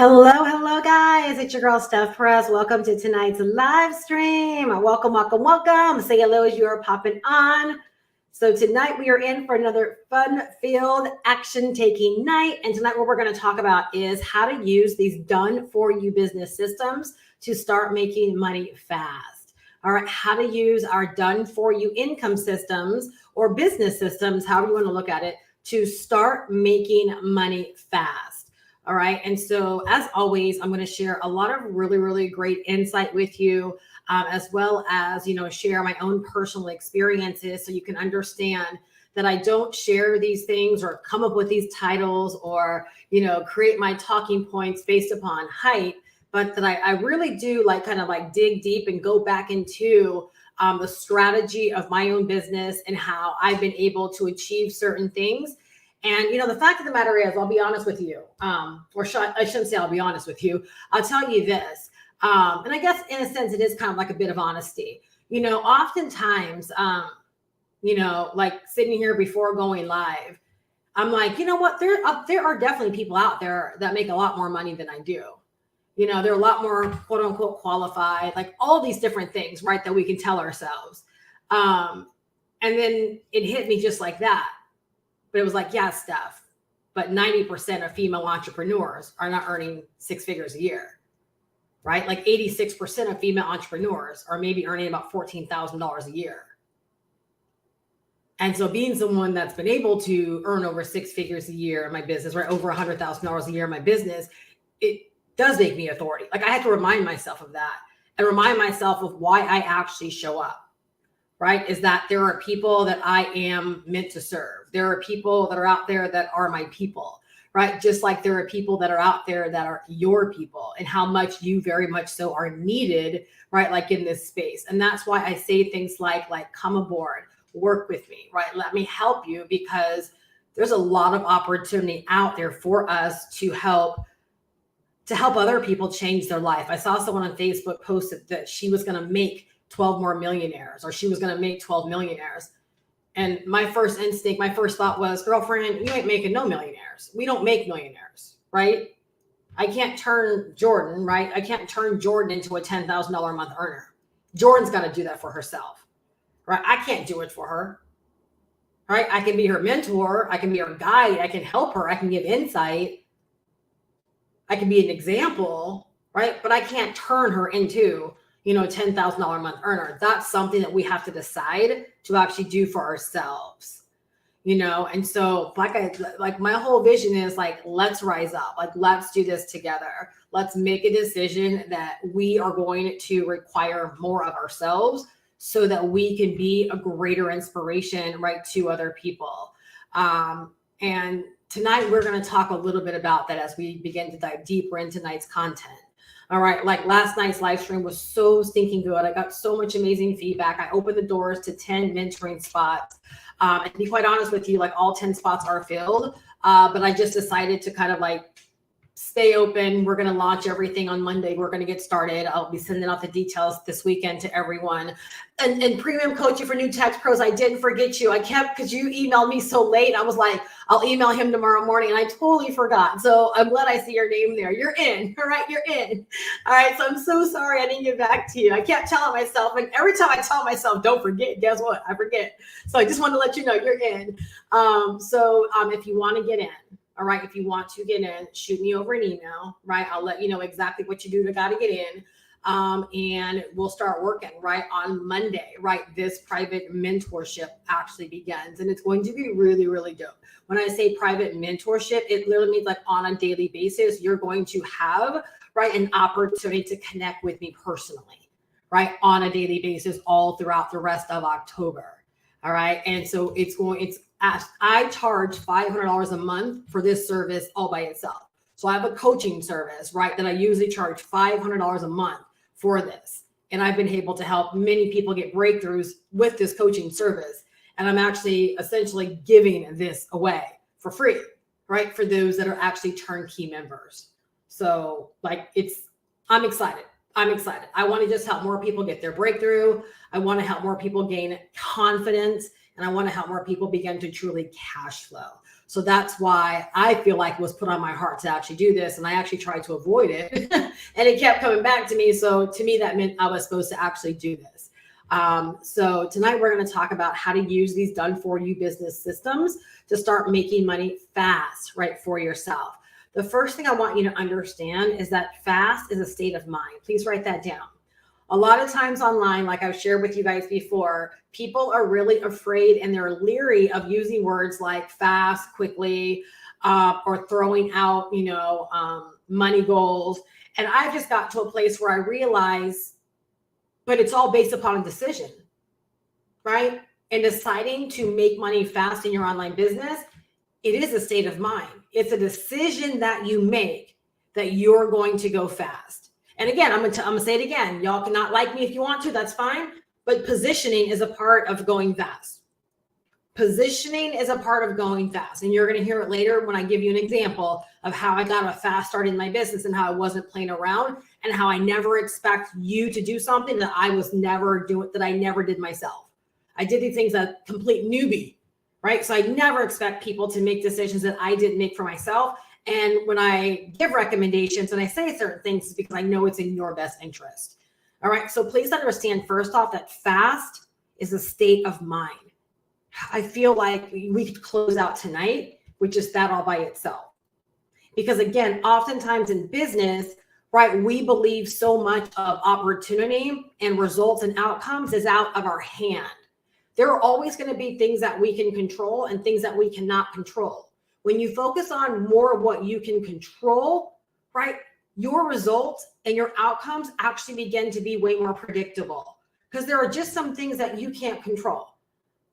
Hello, guys. It's your girl, Steph Press. Welcome to tonight's live stream. Welcome. Say hello as you are popping on. So tonight we are in for another fun-filled, action-taking night. And tonight what we're going to talk about is how to use these done-for-you business systems to start making money fast. All right, how to use our done-for-you income systems or business systems, however you want to look at it, to start making money fast. All right. And so as always, I'm going to share a lot of really great insight with you, as well as, share my own personal experiences so you can understand that I don't share these things or come up with these titles or, create my talking points based upon hype, but that I really do kind of dig deep and go back into the strategy of my own business and how I've been able to achieve certain things. And, the fact of the matter is, I'll be honest with you, I shouldn't say I'll be honest with you. I'll tell you this. And I guess in a sense, it is kind of like a bit of honesty. Oftentimes, like sitting here before going live, I'm like, you know what? There are definitely people out there that make a lot more money than I do. They're a lot more quote unquote qualified, like all these different things, right? That we can tell ourselves. And then it hit me just like that. But it was like, yeah, Steph, but 90% of female entrepreneurs are not earning six figures a year, right? Like 86% of female entrepreneurs are maybe earning about $14,000 a year. And so being someone that's been able to earn over six figures a year in my business, right? Over $100,000 a year in my business, it does make me authority. Like I have to remind myself of that and remind myself of why I actually show up. Right? Is that there are people that I am meant to serve. There are people that are out there that are my people, right? Just like there are people that are out there that are your people and how much you very much so are needed, right? Like in this space. And that's why I say things like come aboard, work with me, right? Let me help you because there's a lot of opportunity out there for us to help other people change their life. I saw someone on Facebook posted that she was going to make 12 more millionaires, or she was going to make 12 millionaires. And my first thought was, girlfriend, you ain't making no millionaires. We don't make millionaires, right? I can't turn Jordan, right? I can't turn Jordan into a $10,000 a month earner. Jordan's got to do that for herself, right? I can't do it for her, right? I can be her mentor. I can be her guide. I can help her. I can give insight. I can be an example, right? But I can't turn her into $10,000 a month earner. That's something that we have to decide to actually do for ourselves, And so my whole vision is let's rise up, let's do this together. Let's make a decision that we are going to require more of ourselves so that we can be a greater inspiration, right, to other people. And tonight we're going to talk a little bit about that as we begin to dive deeper into tonight's content. All right. Like last night's live stream was so stinking good. I got so much amazing feedback. I opened the doors to 10 mentoring spots. And to be quite honest with you, all 10 spots are filled. But I just decided to kind of stay open. We're going to launch everything on Monday. We're going to get started. I'll be sending out the details this weekend to everyone. And premium coaching for new tax pros. I didn't forget you. Because you emailed me so late. I was like, I'll email him tomorrow morning. And I totally forgot. So I'm glad I see your name there. You're in. All right. You're in. All right. So I'm so sorry I didn't get back to you. I kept telling myself. And every time I tell myself, don't forget, guess what? I forget. So I just want to let you know you're in. So if you want to get in, all right, if you want to get in, shoot me over an email, right? I'll let you know exactly what you do to got to get in. And we'll start working right on Monday, right? This private mentorship actually begins and it's going to be really dope. When I say private mentorship, it literally means on a daily basis, you're going to have, right, an opportunity to connect with me personally, right? On a daily basis, all throughout the rest of October. All right. And so I charge $500 a month for this service all by itself. So I have a coaching service, right, that I usually charge $500 a month for this. And I've been able to help many people get breakthroughs with this coaching service. And I'm actually essentially giving this away for free, right, for those that are actually turnkey members. So I'm excited. I want to just help more people get their breakthrough. I want to help more people gain confidence. and I want to help more people begin to truly cash flow. So that's why I feel like it was put on my heart to actually do this. And I actually tried to avoid it and it kept coming back to me. So to me, that meant I was supposed to actually do this. So tonight we're going to talk about how to use these done for you business systems to start making money fast, right, for yourself. The first thing I want you to understand is that fast is a state of mind. Please write that down. A lot of times online, like I've shared with you guys before, people are really afraid and they're leery of using words like fast, quickly, or throwing out, money goals. And I've just got to a place where I realize, but it's all based upon a decision, right? And deciding to make money fast in your online business, it is a state of mind. It's a decision that you make that you're going to go fast. And again, I'm gonna say it again. Y'all cannot like me if you want to, that's fine. But positioning is a part of going fast. Positioning is a part of going fast. And you're gonna hear it later when I give you an example of how I got a fast start in my business and how I wasn't playing around and how I never expect you to do something that I was never doing, that I never did myself. I did these things a complete newbie, right? So I never expect people to make decisions that I didn't make for myself. And when I give recommendations and I say certain things, it's because I know it's in your best interest. All right. So please understand, first off, that fast is a state of mind. I feel like we could close out tonight with just that all by itself. Because again, oftentimes in business, right, we believe so much of opportunity and results and outcomes is out of our hand. There are always going to be things that we can control and things that we cannot control. When you focus on more of what you can control, right, your results and your outcomes actually begin to be way more predictable because there are just some things that you can't control,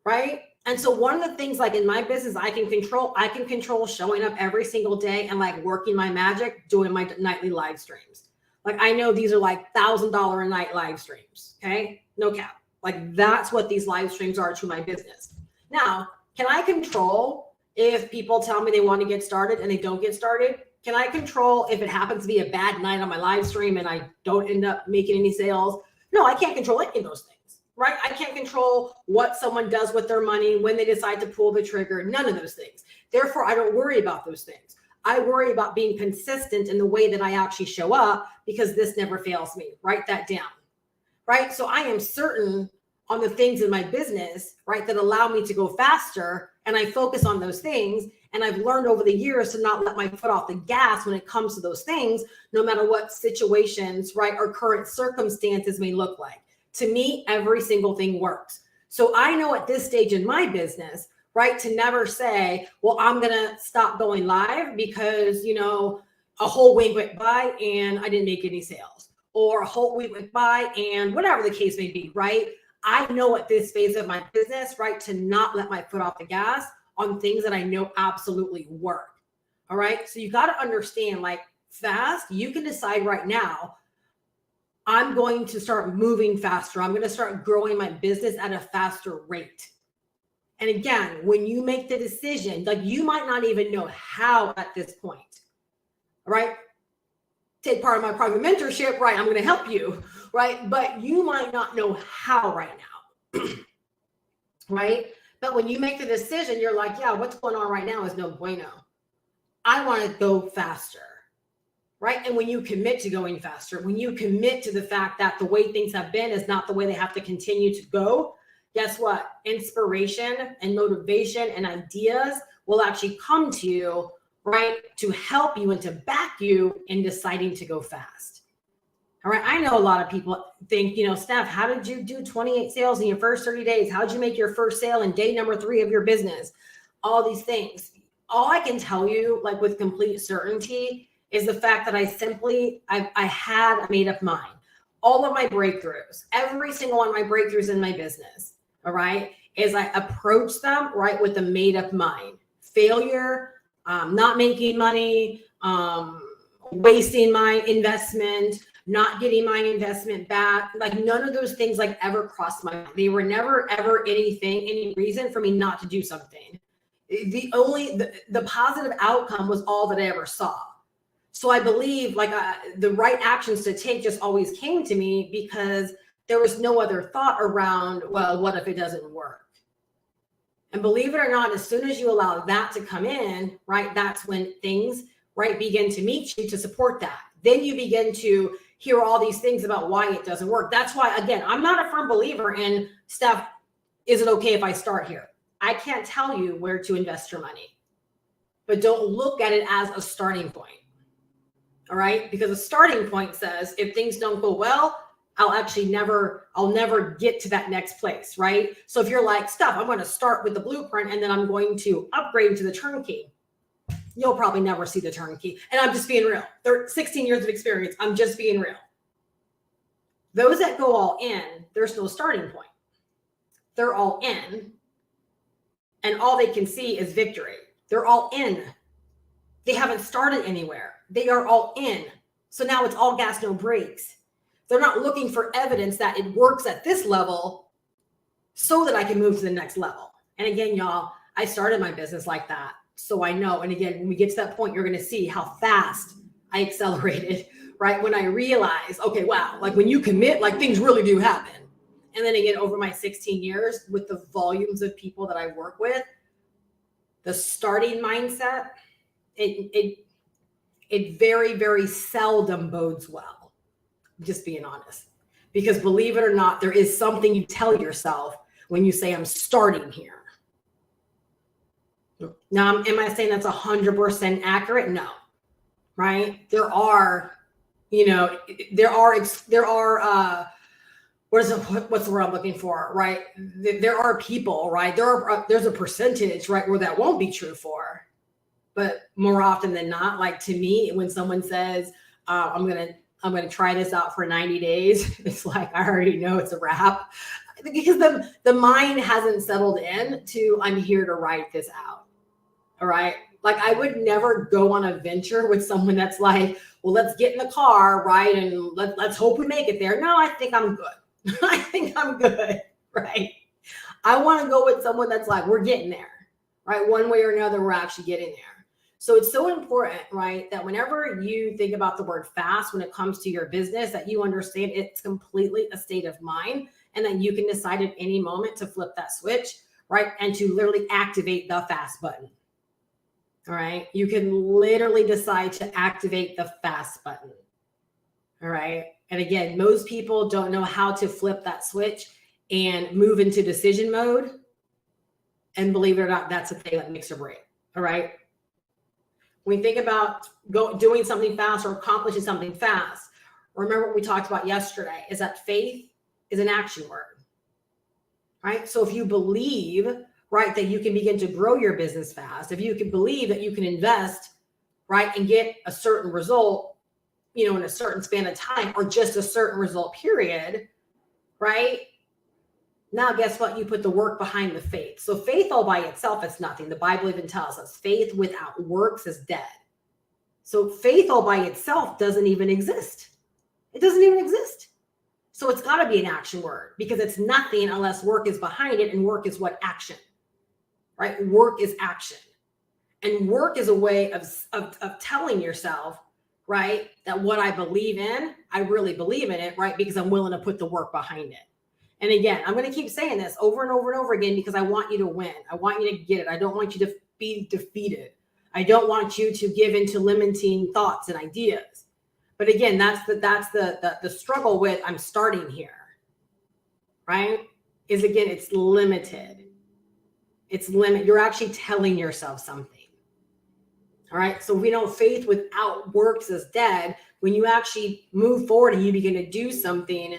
right? And so one of the things like in my business, I can control showing up every single day and like working my magic, doing my nightly live streams. Like I know these are like $1,000 a night live streams, okay? No cap. Like that's what these live streams are to my business. Now, can I control if people tell me they want to get started and they don't get started? Can I control if it happens to be a bad night on my live stream and I don't end up making any sales? No, I can't control any of those things, right? I can't control what someone does with their money, when they decide to pull the trigger, none of those things. Therefore, I don't worry about those things. I worry about being consistent in the way that I actually show up because this never fails me. Write that down, right? So I am certain on the things in my business, right, that allow me to go faster, and I focus on those things. And I've learned over the years to not let my foot off the gas when it comes to those things, no matter what situations, right, or current circumstances may look like. To me, every single thing works. So I know at this stage in my business, right, to never say, well, I'm going to stop going live because, a whole week went by and I didn't make any sales, or a whole week went by and whatever the case may be, right? I know at this phase of my business, right, to not let my foot off the gas on things that I know absolutely work. All right. So you got to understand, like fast, you can decide right now, I'm going to start moving faster. I'm going to start growing my business at a faster rate. And again, when you make the decision, like you might not even know how at this point, right? Take part of my private mentorship, right? I'm going to help you, right? But you might not know how right now, right? But when you make the decision, you're like, yeah, what's going on right now is no bueno. I want to go faster, right? And when you commit to going faster, when you commit to the fact that the way things have been is not the way they have to continue to go, guess what? Inspiration and motivation and ideas will actually come to you, right, to help you and to back you in deciding to go fast. All right. I know a lot of people think, Steph, how did you do 28 sales in your first 30 days? How did you make your first sale in day number 3 of your business? All these things. All I can tell you, like with complete certainty, is the fact that I had a made up mind. All of my breakthroughs, every single one of my breakthroughs in my business, all right, is I approach them, right, with a made up mind. Failure, not making money, wasting my investment, not getting my investment back. Like none of those things like ever crossed my mind. They were never, ever any reason for me not to do something. The positive outcome was all that I ever saw. So I believe like the right actions to take just always came to me because there was no other thought around, well, what if it doesn't work? And believe it or not, as soon as you allow that to come in, right, that's when things, right, begin to meet you to support that. Then you begin to hear all these things about why it doesn't work. That's why, again, I'm not a firm believer in stuff. Is it okay if I start here? I can't tell you where to invest your money, but don't look at it as a starting point. All right. Because a starting point says if things don't go well, I'll never get to that next place. Right. So if you're like, stop, I'm going to start with the blueprint and then I'm going to upgrade to the turnkey, you'll probably never see the turnkey. And I'm just being real. 16 years of experience. I'm just being real. Those that go all in, there's no starting point. They're all in. And all they can see is victory. They're all in. They haven't started anywhere. They are all in. So now it's all gas, no brakes. They're not looking for evidence that it works at this level so that I can move to the next level. And again, y'all, I started my business like that. So I know. And again, when we get to that point, you're going to see how fast I accelerated, right? When I realized, okay, wow, like when you commit, like things really do happen. And then again, over my 16 years with the volumes of people that I work with, the starting mindset, it very, very seldom bodes well. Just being honest. Because believe it or not, there is something you tell yourself when you say, I'm starting here. Now, am I saying that's 100% accurate? No. Right? There are, what's the word I'm looking for, right? There are people, right? There's a percentage, right, where that won't be true for. But more often than not, like to me, when someone says, I'm gonna try this out for 90 days, it's like I already know it's a wrap. Because the mind hasn't settled in to I'm here to write this out. All right. Like I would never go on a venture with someone that's like, well, let's get in the car, right? And let's hope we make it there. No, I think I'm good. I think I'm good. Right. I want to go with someone that's like, we're getting there, right? One way or another, we're actually getting there. So it's so important, right, that whenever you think about the word fast, when it comes to your business, that you understand it's completely a state of mind and that you can decide at any moment to flip that switch, right? And to literally activate the fast button. All right. You can literally decide to activate the fast button. All right. And again, most people don't know how to flip that switch and move into decision mode. And believe it or not, that's the thing that makes or break. All right. When we think about doing something fast or accomplishing something fast, remember what we talked about yesterday is that faith is an action word. Right. So if you believe, right, that you can begin to grow your business fast, if you can believe that you can invest, right, and get a certain result, in a certain span of time or just a certain result period, right? Now, guess what? You put the work behind the faith. So faith all by itself is nothing. The Bible even tells us faith without works is dead. So faith all by itself doesn't even exist. It doesn't even exist. So it's got to be an action word because it's nothing unless work is behind it, and work is what? Action. Right? Work is action. And work is a way of telling yourself, right, that what I believe in, I really believe in it, right? Because I'm willing to put the work behind it. And again, I'm going to keep saying this over and over and over again because I want you to win. I want you to get it. I don't want you to be defeated. I don't want you to give into limiting thoughts and ideas. But again, that's the struggle with I'm starting here, right? Is again, it's limited. It's limit. You're actually telling yourself something. All right. So we know faith without works is dead. When you actually move forward and you begin to do something,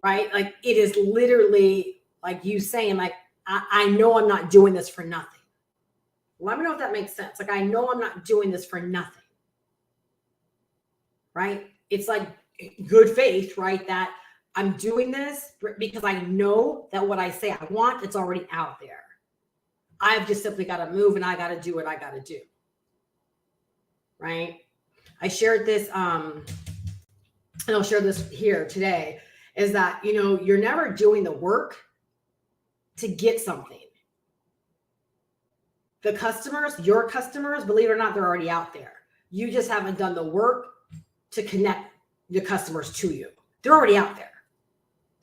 right? Like it is literally like you saying, like, I know I'm not doing this for nothing. Let me know if that makes sense. Like, I know I'm not doing this for nothing. Right? It's like good faith, right? That I'm doing this because I know that what I say I want, it's already out there. I've just simply got to move and I got to do what I got to do. Right? I shared this, and I'll share this here today, is that, you're never doing the work to get something. The customers, your customers, believe it or not, they're already out there. You just haven't done the work to connect the customers to you. They're already out there.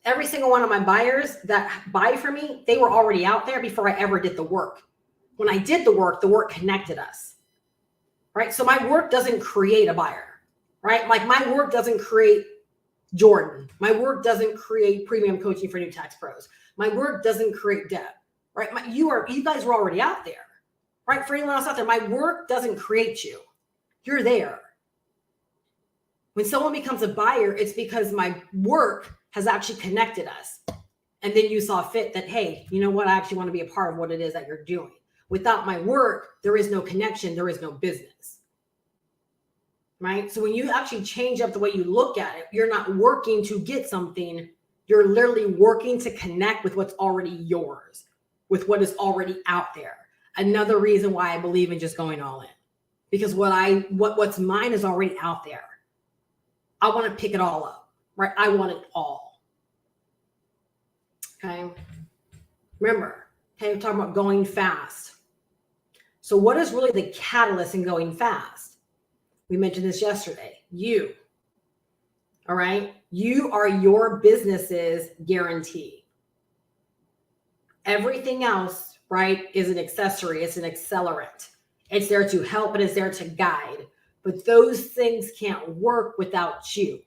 Every single one of my buyers that buy from me, they were already out there before I ever did the work. When I did the work connected us, right? So my work doesn't create a buyer, right? Like my work doesn't create Jordan. My work doesn't create premium coaching for new tax pros. My work doesn't create Deb, right? You guys were already out there, right? For anyone else out there, my work doesn't create you. You're there. When someone becomes a buyer, it's because my work has actually connected us. And then you saw fit that, hey, you know what? I actually want to be a part of what it is that you're doing. Without my work, there is no connection. There is no business. Right? So when you actually change up the way you look at it, you're not working to get something. You're literally working to connect with what's already yours, with what is already out there. Another reason why I believe in just going all in, because what's mine is already out there. I want to pick it all up, right? I want it all. Okay. Remember, okay, we're talking about going fast. So what is really the catalyst in going fast? We mentioned this yesterday. You. All right. You are your business's guarantee. Everything else, right, is an accessory. It's an accelerant. It's there to help and it's there to guide. But those things can't work without you.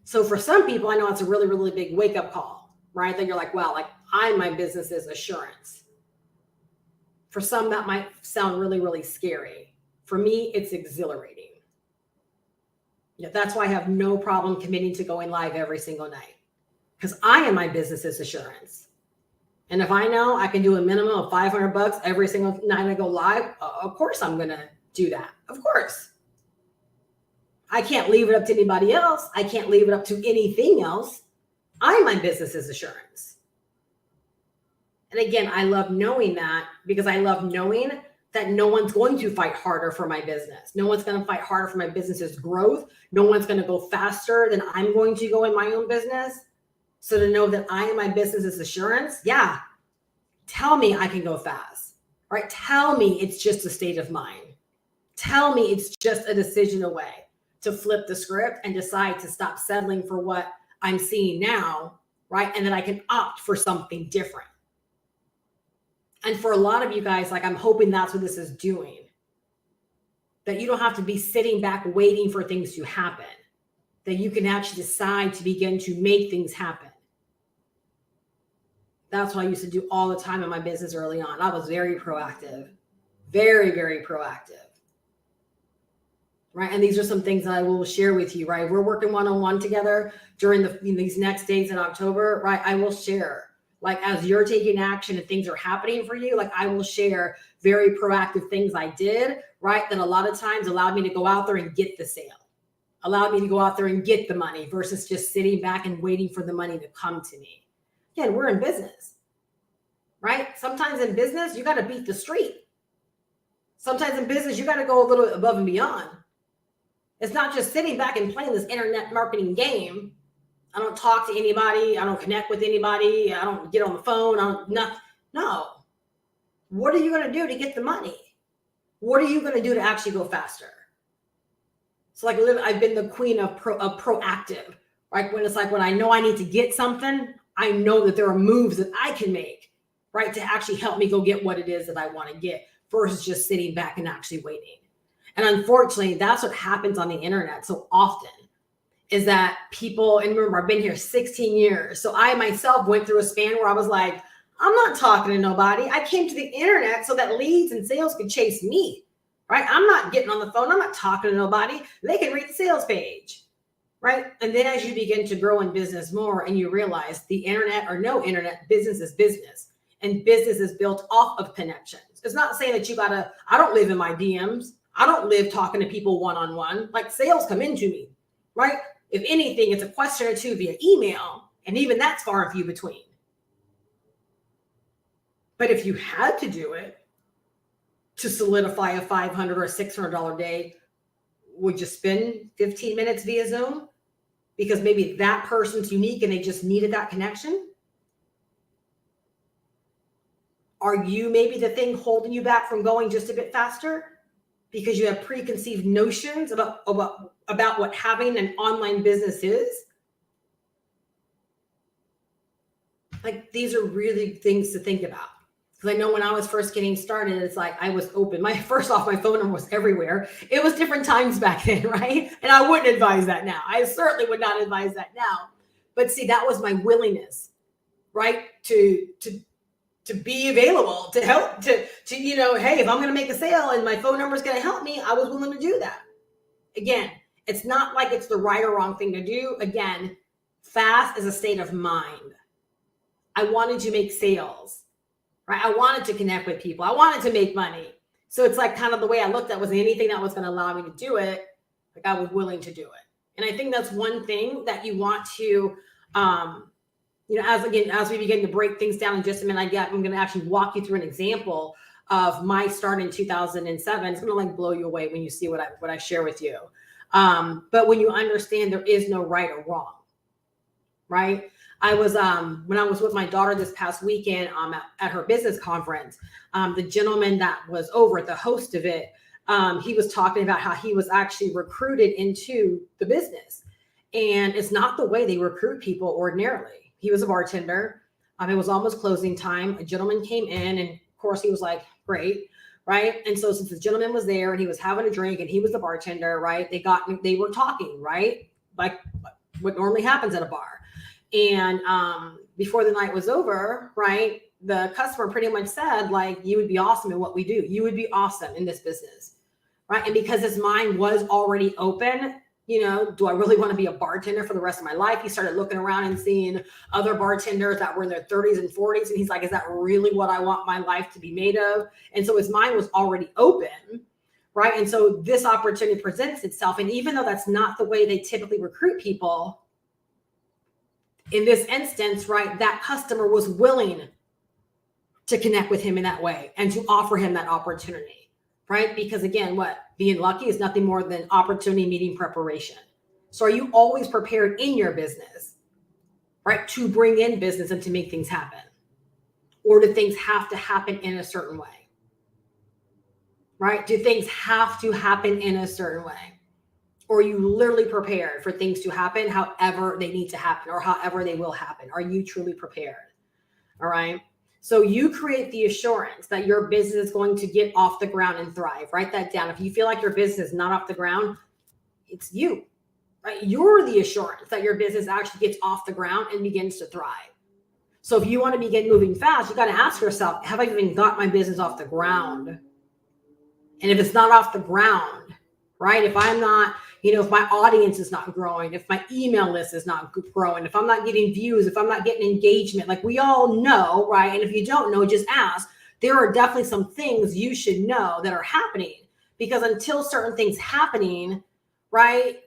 So for some people, I know it's a really, really big wake-up call, right? Then you're like, wow, like I'm my business's assurance. For some, that might sound really, really scary. For me, it's exhilarating. Yeah, that's why I have no problem committing to going live every single night, because I am my business's assurance. And if I know I can do a minimum of $500 every single night I go live, of course I'm going to do that. Of course. I can't leave it up to anybody else. I can't leave it up to anything else. I'm my business's assurance. And again, I love knowing that, because I love knowing that no one's going to fight harder for my business. No one's going to fight harder for my business's growth. No one's going to go faster than I'm going to go in my own business. So to know that I am my business's assurance, yeah, tell me I can go fast, right? Tell me it's just a state of mind. Tell me it's just a decision away to flip the script and decide to stop settling for what I'm seeing now, right? And then I can opt for something different. And for a lot of you guys, like I'm hoping that's what this is doing, that you don't have to be sitting back waiting for things to happen, that you can actually decide to begin to make things happen. That's what I used to do all the time in my business early on. I was very proactive, very, very proactive. Right. And these are some things that I will share with you, right? We're working one-on-one together during these next days in October, right? I will share, like, as you're taking action and things are happening for you, like I will share very proactive things I did, right? That a lot of times allowed me to go out there and get the sale, allowed me to go out there and get the money versus just sitting back and waiting for the money to come to me. Again, we're in business, right? Sometimes in business, you got to beat the street. Sometimes in business, you got to go a little above and beyond. It's not just sitting back and playing this internet marketing game. I don't talk to anybody. I don't connect with anybody. I don't get on the phone. No. What are you going to do to get the money? What are you going to do to actually go faster? So like I've been the queen of proactive, right? When it's like, when I know I need to get something, I know that there are moves that I can make, right? To actually help me go get what it is that I want to get versus just sitting back and actually waiting. And unfortunately, that's what happens on the internet so often, is that people, and remember, I've been here 16 years. So I myself went through a span where I was like, I'm not talking to nobody. I came to the internet so that leads and sales could chase me, right? I'm not getting on the phone. I'm not talking to nobody. They can read the sales page, right? And then as you begin to grow in business more and you realize the internet or no internet, business is business. And business is built off of connections. It's not saying that I don't live in my DMs. I don't live talking to people one-on-one. Like, sales come into me, right? If anything, it's a question or two via email. And even that's far and few between. But if you had to do it to solidify a $500 or $600 day, would you spend 15 minutes via Zoom? Because maybe that person's unique and they just needed that connection? Are you maybe the thing holding you back from going just a bit faster? Because you have preconceived notions about what having an online business is? Like, these are really things to think about. Because I know when I was first getting started, it's like I was open. My phone number was everywhere. It was different times back then, right? And I wouldn't advise that now. I certainly would not advise that now. But see, that was my willingness, right? To be available, to help, to hey, if I'm going to make a sale and my phone number is going to help me, I was willing to do that. Again, it's not like it's the right or wrong thing to do. Again, fast is a state of mind. I wanted to make sales, right? I wanted to connect with people. I wanted to make money. So it's like kind of the way I looked at was anything that was going to allow me to do it, like I was willing to do it. And I think that's one thing that you want to, as we begin to break things down in just a minute, I'm going to actually walk you through an example of my start in 2007. It's going to like blow you away when you see what I share with you. But when you understand there is no right or wrong, right? I was when I was with my daughter this past weekend at her business conference, the gentleman that was over, the host of it, he was talking about how he was actually recruited into the business. And it's not the way they recruit people ordinarily. He was a bartender. It was almost closing time. A gentleman came in, and of course he was like, great, right? And so since the gentleman was there and he was having a drink and he was the bartender, right? They were talking, right? Like what normally happens at a bar. And before the night was over, right, the customer pretty much said, like, you would be awesome in what we do. You would be awesome in this business, right? And because his mind was already open, do I really want to be a bartender for the rest of my life? He started looking around and seeing other bartenders that were in their 30s and 40s. And he's like, is that really what I want my life to be made of? And so his mind was already open, right? And so this opportunity presents itself. And even though that's not the way they typically recruit people, in this instance, right, that customer was willing to connect with him in that way and to offer him that opportunity, right? Because again, being lucky is nothing more than opportunity meeting preparation. So are you always prepared in your business, right, to bring in business and to make things happen? Or do things have to happen in a certain way, right? Do things have to happen in a certain way? Or are you literally prepared for things to happen however they need to happen or however they will happen? Are you truly prepared? All right. So you create the assurance that your business is going to get off the ground and thrive. Write that down. If you feel like your business is not off the ground, it's you, right? You're the assurance that your business actually gets off the ground and begins to thrive. So if you want to begin moving fast, you got to ask yourself, have I even got my business off the ground? And if it's not off the ground, right? If I'm not, if my audience is not growing, if my email list is not growing, if I'm not getting views, if I'm not getting engagement, like we all know, right? And if you don't know, just ask. There are definitely some things you should know that are happening, because until certain things happening, right,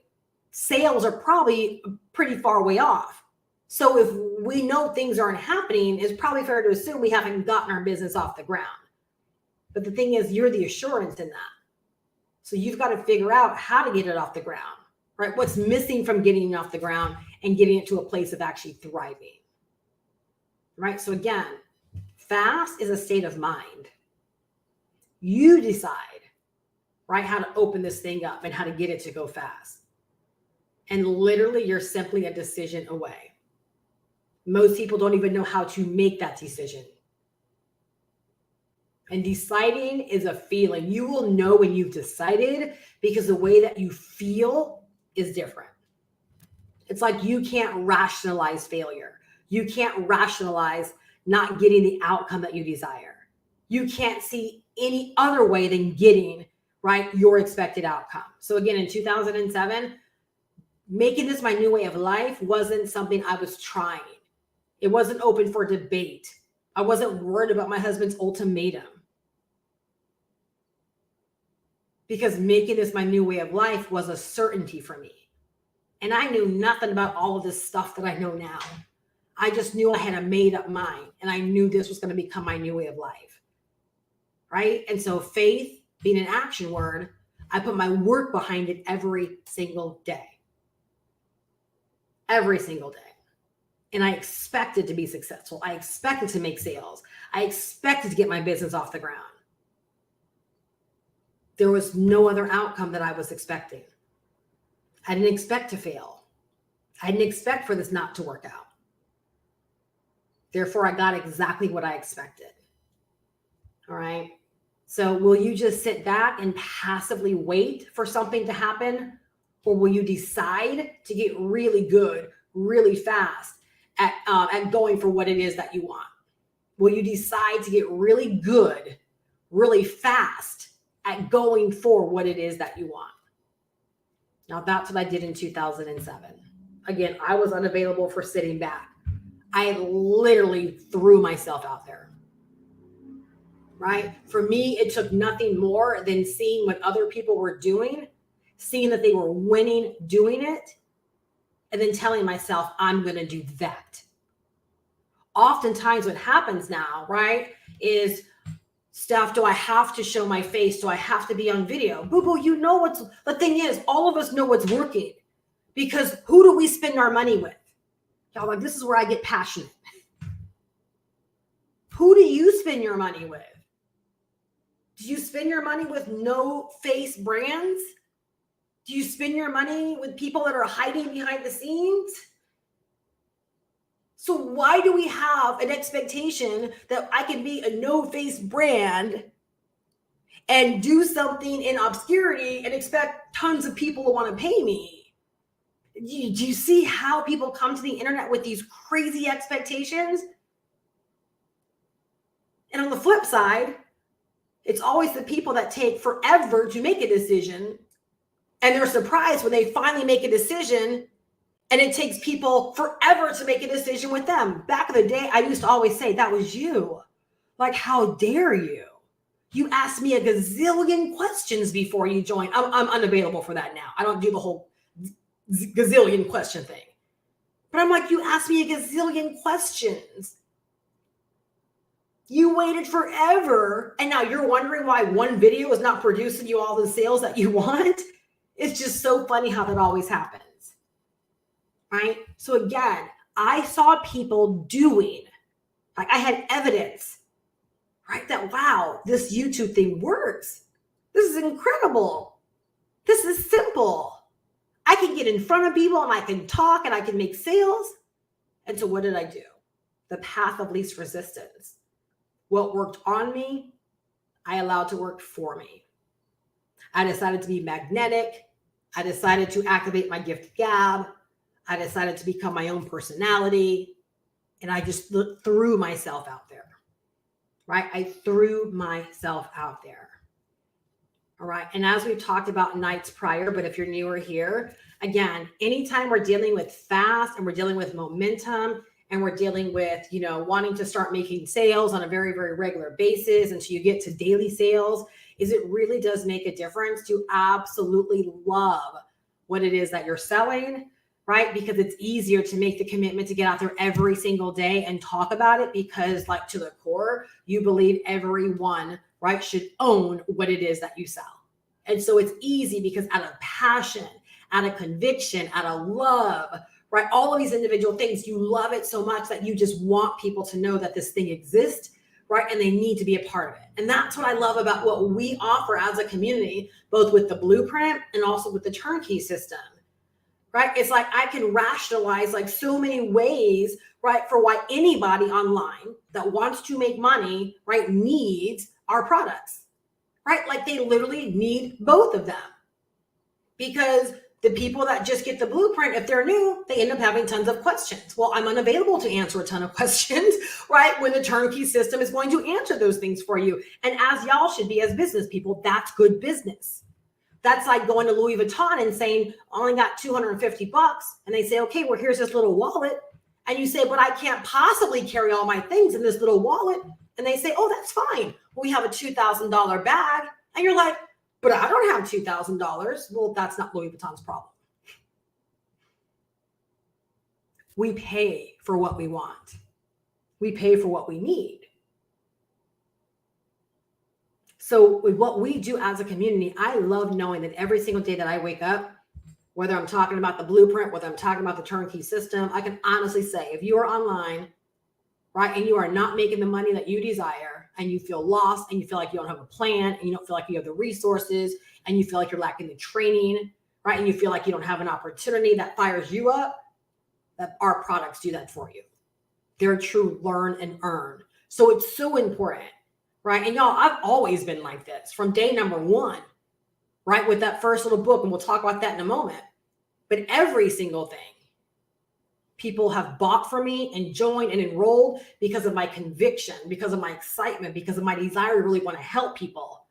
sales are probably pretty far way off. So if we know things aren't happening, it's probably fair to assume we haven't gotten our business off the ground. But the thing is, you're the assurance in that. So you've got to figure out how to get it off the ground, right? What's missing from getting it off the ground and getting it to a place of actually thriving, right? So again, fast is a state of mind. You decide, right, how to open this thing up and how to get it to go fast. And literally, you're simply a decision away. Most people don't even know how to make that decision. And deciding is a feeling. You will know when you've decided because the way that you feel is different. It's like you can't rationalize failure. You can't rationalize not getting the outcome that you desire. You can't see any other way than getting, right, your expected outcome. So again, in 2007, making this my new way of life wasn't something I was trying. It wasn't open for debate. I wasn't worried about my husband's ultimatum. Because making this my new way of life was a certainty for me. And I knew nothing about all of this stuff that I know now. I just knew I had a made up mind, and I knew this was going to become my new way of life. Right? And so faith being an action word, I put my work behind it every single day. Every single day. And I expected to be successful. I expected to make sales. I expected to get my business off the ground. There was no other outcome that I was expecting. I didn't expect to fail. I didn't expect for this not to work out. Therefore, I got exactly what I expected. All right. So will you just sit back and passively wait for something to happen? Or will you decide to get really good, really fast at going for what it is that you want? Will you decide to get really good, really fast at going for what it is that you want? Now, that's what I did in 2007. Again, I was unavailable for sitting back. I literally threw myself out there. Right? For me, it took nothing more than seeing what other people were doing, seeing that they were winning doing it, and then telling myself, I'm going to do that. Oftentimes what happens now, right, is Steph, do I have to show my face? Do I have to be on video? Boo-boo, you know what's, the thing is, all of us know what's working, because who do we spend our money with? Y'all, like, this is where I get passionate. Who do you spend your money with? Do you spend your money with no face brands? Do you spend your money with people that are hiding behind the scenes? So why do we have an expectation that I can be a no-face brand and do something in obscurity and expect tons of people to want to pay me? Do you see how people come to the internet with these crazy expectations? And on the flip side, it's always the people that take forever to make a decision, and they're surprised when they finally make a decision, and it takes people forever to make a decision with them. Back in the day, I used to always say, that was you. Like, how dare you? You asked me a gazillion questions before you joined. I'm unavailable for that now. I don't do the whole gazillion question thing. But I'm like, you asked me a gazillion questions. You waited forever, and now you're wondering why one video is not producing you all the sales that you want. It's just so funny how that always happens, right? So again, I saw people doing, like, I had evidence, right? That, wow, this YouTube thing works. This is incredible. This is simple. I can get in front of people and I can talk and I can make sales. And so what did I do? The path of least resistance. What worked on me, I allowed to work for me. I decided to be magnetic. I decided to activate my gift gab. I decided to become my own personality. And I just threw myself out there, right? I threw myself out there. All right. And as we've talked about nights prior, but if you're newer here, again, anytime we're dealing with fast and we're dealing with momentum, and we're dealing with, wanting to start making sales on a very, very regular basis until you get to daily sales, is it really does make a difference to absolutely love what it is that you're selling, right? Because it's easier to make the commitment to get out there every single day and talk about it, because, like, to the core, you believe everyone, right, should own what it is that you sell. And so it's easy because out of passion, out of conviction, out of love, right? All of these individual things, you love it so much that you just want people to know that this thing exists, right? And they need to be a part of it. And that's what I love about what we offer as a community, both with the blueprint and also with the turnkey system, right? It's like I can rationalize like so many ways, right, for why anybody online that wants to make money, right, needs our products, right? Like they literally need both of them, because the people that just get the blueprint, if they're new, they end up having tons of questions. Well, I'm unavailable to answer a ton of questions, right? When the turnkey system is going to answer those things for you. And as y'all should be as business people, that's good business. That's like going to Louis Vuitton and saying, only got $250. And they say, okay, well, here's this little wallet. And you say, but I can't possibly carry all my things in this little wallet. And they say, oh, that's fine. We have a $2,000 bag. And you're like, but I don't have $2,000. Well, that's not Louis Vuitton's problem. We pay for what we want. We pay for what we need. So with what we do as a community, I love knowing that every single day that I wake up, whether I'm talking about the blueprint, whether I'm talking about the turnkey system, I can honestly say, if you are online, right, and you are not making the money that you desire, and you feel lost, and you feel like you don't have a plan, and you don't feel like you have the resources, and you feel like you're lacking the training, right, and you feel like you don't have an opportunity that fires you up, that our products do that for you. their true learn and earn. So it's so important, right? And y'all, I've always been like this from day number one, right? With that first little book, and we'll talk about that in a moment. But every single thing, people have bought from me and joined and enrolled because of my conviction, because of my excitement, because of my desire to really want to help people.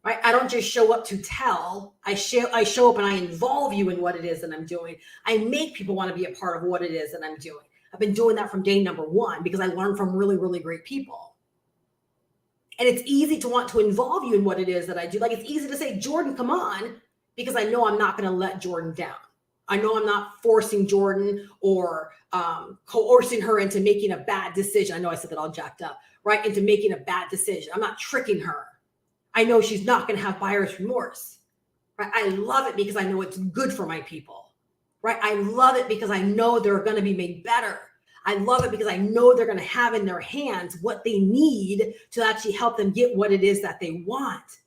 Right? I don't just show up to tell. I show up and I involve you in what it is that I'm doing. I make people want to be a part of what it is that I'm doing. I've been doing that from day number one because I learned from really, really great people. And it's easy to want to involve you in what it is that I do. Like it's easy to say, Jordan, come on, because I know I'm not going to let Jordan down. I know I'm not forcing Jordan or coercing her into making a bad decision. I know I said that all jacked up, right? Into making a bad decision. I'm not tricking her. I know she's not going to have buyer's remorse, right? I love it because I know it's good for my people, right? I love it because I know they're going to be made better. I love it because I know they're going to have in their hands what they need to actually help them get what it is that they want.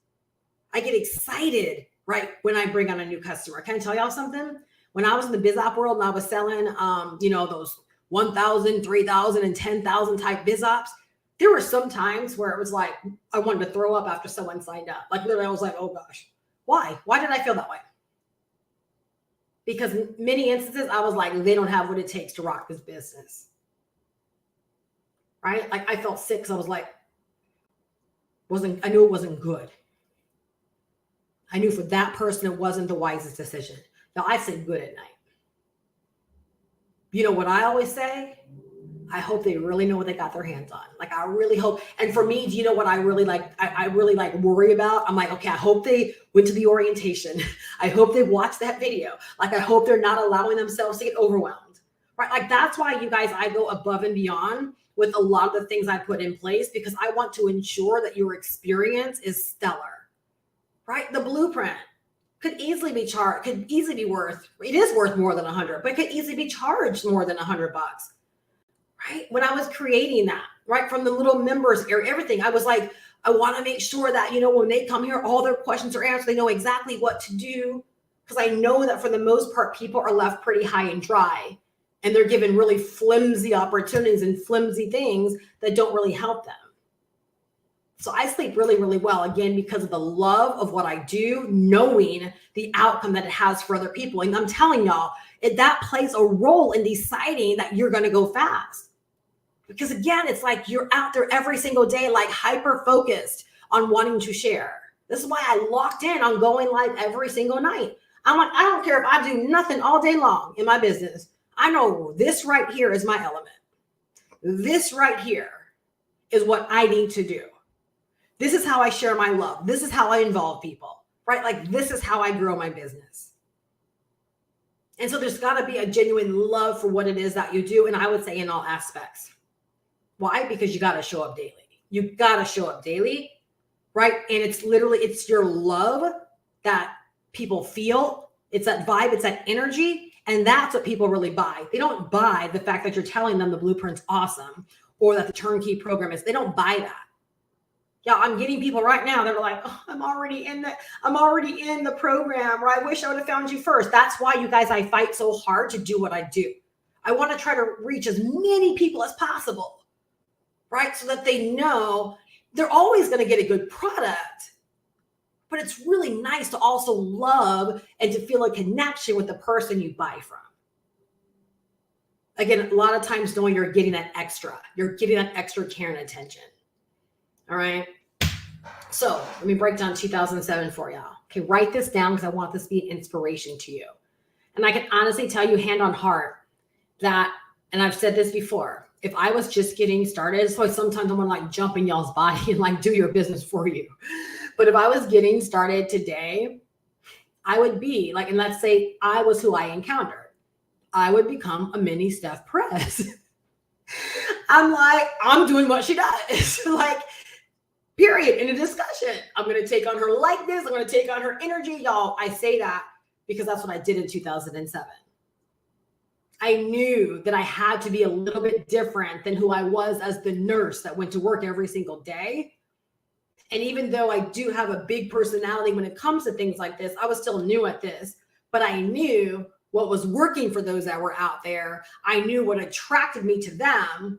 I get excited, right, when I bring on a new customer. Can I tell y'all something? When I was in the biz op world and I was selling, those 1,000, 3,000, and 10,000 type biz ops, there were some times where it was like, I wanted to throw up after someone signed up. Like literally I was like, oh gosh, why? Why did I feel that way? Because in many instances I was like, they don't have what it takes to rock this business. Right? Like I felt sick because I was like, I knew it wasn't good. I knew for that person, it wasn't the wisest decision. Now I sleep good at night. You know what I always say? I hope they really know what they got their hands on. Like I really hope. And for me, do you know what I really like? I really like worry about. I'm like, okay, I hope they went to the orientation. I hope they watched that video. Like I hope they're not allowing themselves to get overwhelmed. Right? Like that's why you guys, I go above and beyond with a lot of the things I put in place because I want to ensure that your experience is stellar. Right? The blueprint could easily be charged, it is worth more than 100, but it could easily be charged more than $100. Right? When I was creating that, right, from the little members area, everything, I was like, I want to make sure that, when they come here, all their questions are answered. They know exactly what to do. Because I know that for the most part, people are left pretty high and dry. And they're given really flimsy opportunities and flimsy things that don't really help them. So I sleep really, really well, again, because of the love of what I do, knowing the outcome that it has for other people. And I'm telling y'all, that plays a role in deciding that you're going to go fast. Because again, it's like you're out there every single day, like hyper focused on wanting to share. This is why I locked in on going live every single night. I'm like, I don't care if I do nothing all day long in my business. I know this right here is my element. This right here is what I need to do. This is how I share my love. This is how I involve people, right? Like this is how I grow my business. And so there's got to be a genuine love for what it is that you do. And I would say in all aspects. Why? Because you got to show up daily. You got to show up daily, right? And it's your love that people feel. It's that vibe. It's that energy. And that's what people really buy. They don't buy the fact that you're telling them the blueprint's awesome or that the turnkey program is. They don't buy that. Yeah, I'm getting people right now. They're like, oh, I'm already in the program, or I wish I would have found you first. That's why, you guys, I fight so hard to do what I do. I want to try to reach as many people as possible, right? So that they know they're always going to get a good product, but it's really nice to also love and to feel a connection with the person you buy from. Again, a lot of times knowing you're getting that extra care and attention. All right. So let me break down 2007 for y'all. Okay. Write this down because I want this to be an inspiration to you. And I can honestly tell you hand on heart that, and I've said this before, if I was just getting started, so sometimes I'm gonna like jump in y'all's body and like do your business for you. But if I was getting started today, I would be like, and let's say I was who I encountered, I would become a mini Steph Perez. I'm doing what she does. Like, period, in a discussion. I'm going to take on her likeness. I'm going to take on her energy. Y'all, I say that because that's what I did in 2007. I knew that I had to be a little bit different than who I was as the nurse that went to work every single day. And even though I do have a big personality when it comes to things like this, I was still new at this. But I knew what was working for those that were out there. I knew what attracted me to them.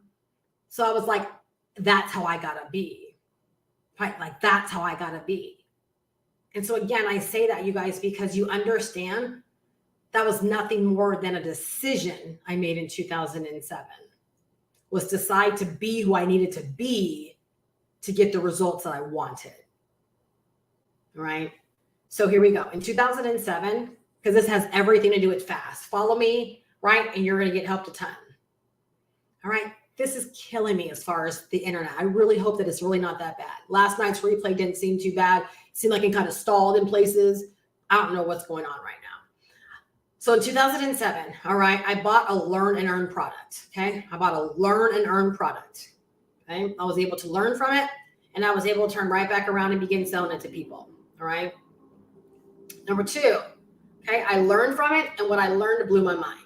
So I was like, that's how I gotta be, right? Like, that's how I gotta be. And so again, I say that, you guys, because you understand that was nothing more than a decision I made in 2007, was decide to be who I needed to be to get the results that I wanted. All right. So here we go. In 2007, because this has everything to do with fast. Follow me, right? And you're going to get helped a ton. All right. This is killing me as far as the internet. I really hope that it's really not that bad. Last night's replay didn't seem too bad. It seemed like it kind of stalled in places. I don't know what's going on right now. So in 2007, all right, I bought a learn and earn product. Okay. I bought a learn and earn product. Okay. I was able to learn from it, and I was able to turn right back around and begin selling it to people. All right. Number two, okay, I learned from it, and what I learned blew my mind,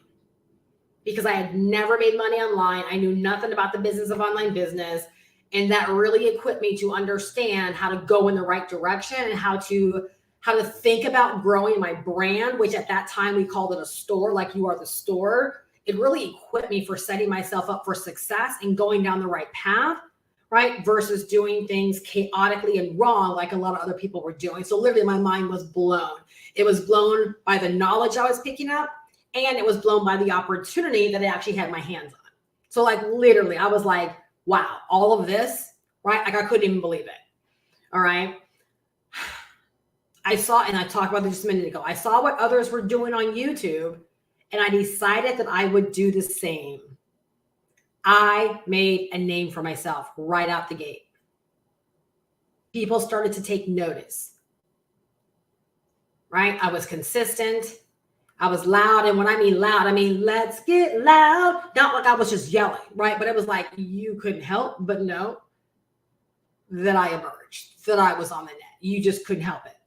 because I had never made money online. I knew nothing about the business of online business, and that really equipped me to understand how to go in the right direction and how to think about growing my brand, which at that time we called it a store, like you are the store. It really equipped me for setting myself up for success and going down the right path, right? Versus doing things chaotically and wrong like a lot of other people were doing. So literally my mind was blown. It was blown by the knowledge I was picking up, and it was blown by the opportunity that I actually had my hands on. So like literally I was like, wow, all of this, right? Like I couldn't even believe it. All right. I saw, and I talked about this just a minute ago, I saw what others were doing on YouTube, and I decided that I would do the same. I made a name for myself right out the gate. People started to take notice, right? I was consistent. I was loud. And when I mean loud, I mean, let's get loud. Not like I was just yelling, right? But it was like, you couldn't help but know that I emerged, that I was on the net. You just couldn't help it.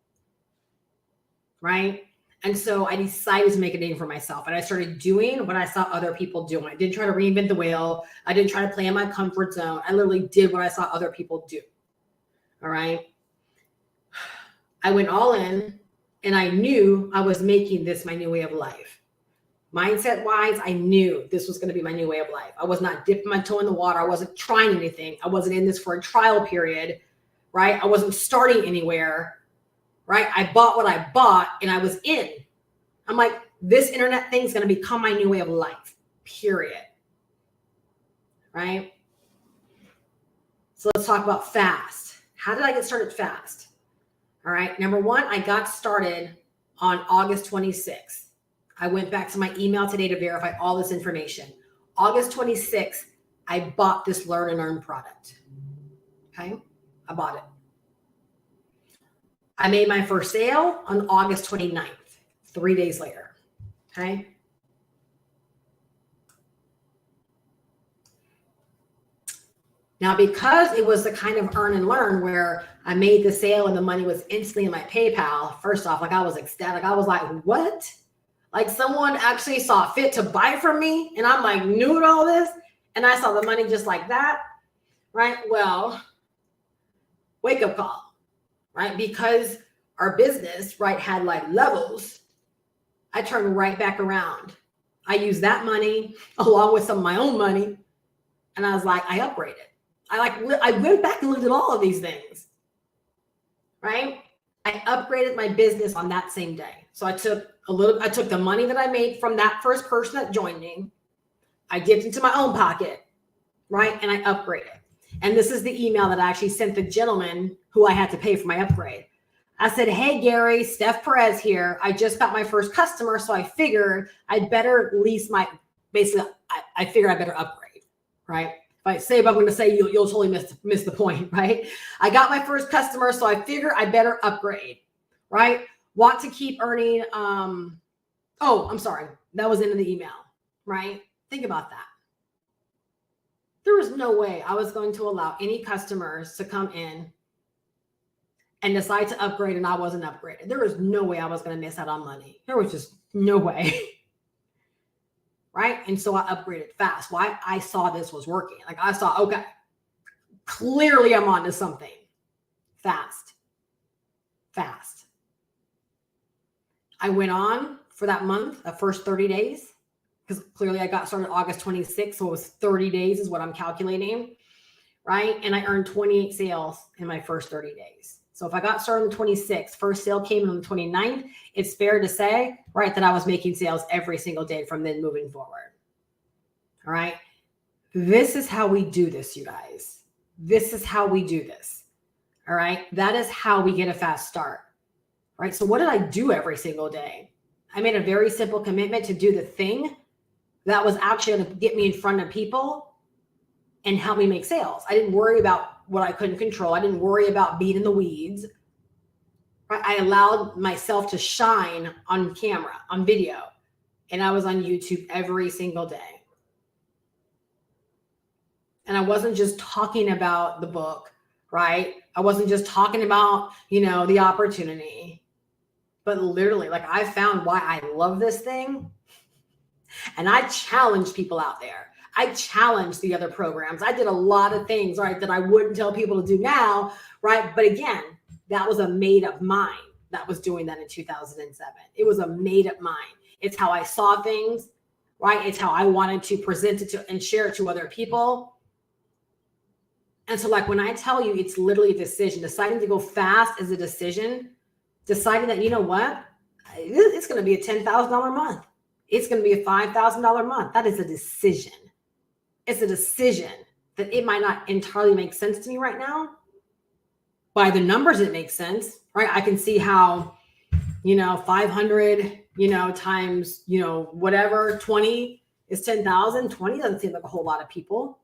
Right? And so I decided to make a name for myself, and I started doing what I saw other people doing. I didn't try to reinvent the wheel. I didn't try to play in my comfort zone. I literally did what I saw other people do. All right. I went all in, and I knew I was making this my new way of life. Mindset wise, I knew this was going to be my new way of life. I was not dipping my toe in the water. I wasn't trying anything. I wasn't in this for a trial period, right? I wasn't starting anywhere. Right? I bought what I bought, and I was in. I'm like, this internet thing is going to become my new way of life, period. Right? So let's talk about fast. How did I get started fast? All right. Number one, I got started on August 26th. I went back to my email today to verify all this information. August 26th, I bought this learn and earn product. Okay. I bought it. I made my first sale on August 29th, 3 days later. Okay. Now, because it was the kind of earn and learn where I made the sale and the money was instantly in my PayPal, first off, like I was ecstatic. I was like, what? Like someone actually saw fit to buy from me, and I'm like new to all this, and I saw the money just like that, right? Well, wake up call. Right? Because our business, right, had like levels, I turned right back around. I used that money along with some of my own money, and I was like, I upgraded. I went back and looked at all of these things, right? I upgraded my business on that same day. So I took the money that I made from that first person that joined me, I dipped into my own pocket, right? And I upgraded. And this is the email that I actually sent the gentleman who I had to pay for my upgrade. I said, hey, Gary, Steph Perez here. I just got my first customer, so I figured I'd better lease my, basically, I figured I better upgrade, right? If I say what I'm going to say, you'll totally miss the point, right? I got my first customer, so I figure I better upgrade, right? Want to keep earning, oh, I'm sorry. That was in the email, right? Think about that. There was no way I was going to allow any customers to come in and decide to upgrade and I wasn't upgraded. There was no way I was going to miss out on money. There was just no way. Right? And so I upgraded fast. Why? I saw this was working. Like I saw, okay, clearly I'm onto something. Fast. I went on for that month, the first 30 days, because clearly I got started August 26th. So it was 30 days is what I'm calculating, right? And I earned 28 sales in my first 30 days. So if I got started on the 26th, first sale came on the 29th, it's fair to say, right, that I was making sales every single day from then moving forward. All right. This is how we do this, you guys. This is how we do this. All right. That is how we get a fast start. Right. So what did I do every single day? I made a very simple commitment to do the thing that was actually going to get me in front of people and help me make sales. I didn't worry about what I couldn't control. I didn't worry about being in the weeds. Right? I allowed myself to shine on camera, on video, and I was on YouTube every single day. And I wasn't just talking about the book, right? I wasn't just talking about, the opportunity, but literally, like, I found why I love this thing. And I challenged people out there. I challenged the other programs. I did a lot of things, right, that I wouldn't tell people to do now, right? But again, that was a made up mind that was doing that in 2007. It was a made up mind. It's how I saw things, right? It's how I wanted to present it to and share it to other people. And so, like, when I tell you, it's literally a decision. Deciding to go fast is a decision. Deciding that, you know what? It's going to be a $10,000 month. It's going to be a $5,000 month. That is a decision. It's a decision that it might not entirely make sense to me right now. By the numbers, it makes sense, right? I can see how, 500, times, whatever, 20 is 10,000. 20 doesn't seem like a whole lot of people.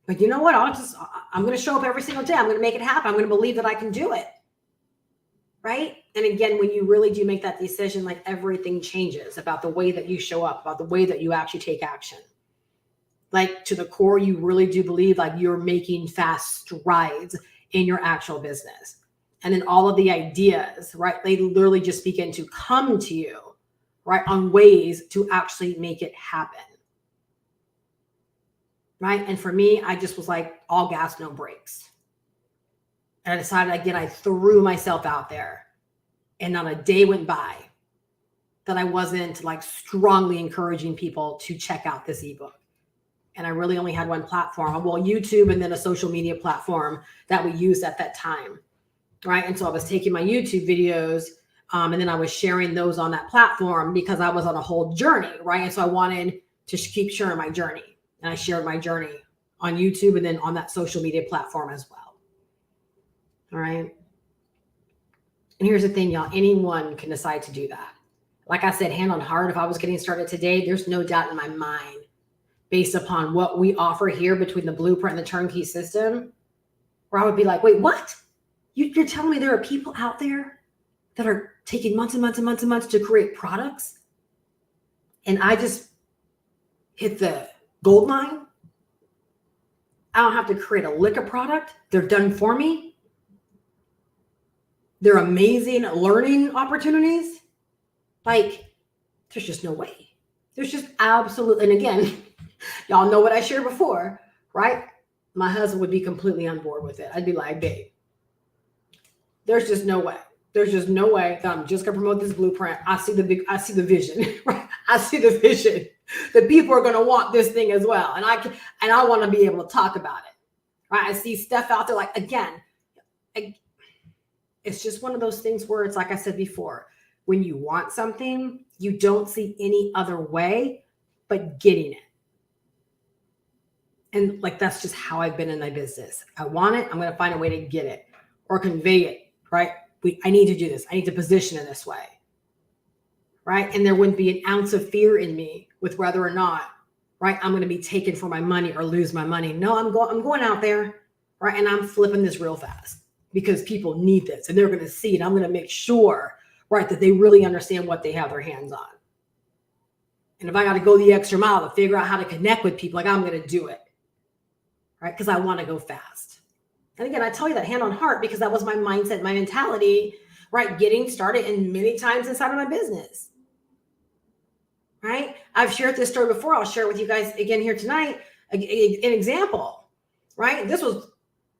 But you know what? I'm going to show up every single day. I'm going to make it happen. I'm going to believe that I can do it. Right? And again, when you really do make that decision, like, everything changes about the way that you show up, about the way that you actually take action. Like, to the core, you really do believe like you're making fast strides in your actual business. And then all of the ideas, right? They literally just begin to come to you, right? On ways to actually make it happen. Right? And for me, I just was like, all gas, no brakes. And I decided, again, I threw myself out there, and not a day went by that I wasn't like strongly encouraging people to check out this ebook. And I really only had one platform, well, YouTube, and then a social media platform that we used at that time. Right. And so I was taking my YouTube videos, and then I was sharing those on that platform because I was on a whole journey. Right. And so I wanted to keep sharing my journey, and I shared my journey on YouTube and then on that social media platform as well. All right. And here's the thing, y'all, anyone can decide to do that. Like I said, hand on heart, if I was getting started today, there's no doubt in my mind, based upon what we offer here between the blueprint and the turnkey system, where I would be like, wait, what? You're telling me there are people out there that are taking months and months and months and months to create products, and I just hit the gold mine? I don't have to create a lick of product. They're done for me. They're amazing learning opportunities. Like, there's just no way. There's just absolutely, and again, y'all know what I shared before, right? My husband would be completely on board with it. I'd be like, babe, there's just no way. There's just no way that I'm just gonna promote this blueprint. I see the vision, right? I see the vision that people are gonna want this thing as well. And I want to be able to talk about it. Right? I see stuff out there, like, again, it's just one of those things where it's like I said before, when you want something, you don't see any other way but getting it. And like, that's just how I've been in my business. I want it. I'm going to find a way to get it or convey it, right? I need to do this. I need to position it this way, right? And there wouldn't be an ounce of fear in me with whether or not, right, I'm going to be taken for my money or lose my money. No, I'm going out there, right? And I'm flipping this real fast because people need this and they're going to see it. I'm going to make sure, right, that they really understand what they have their hands on. And if I got to go the extra mile to figure out how to connect with people, like, I'm going to do it, right? Because I want to go fast. And again, I tell you that hand on heart because that was my mindset, my mentality, right? Getting started and many times inside of my business, right? I've shared this story before. I'll share it with you guys again here tonight. An example, right? This was,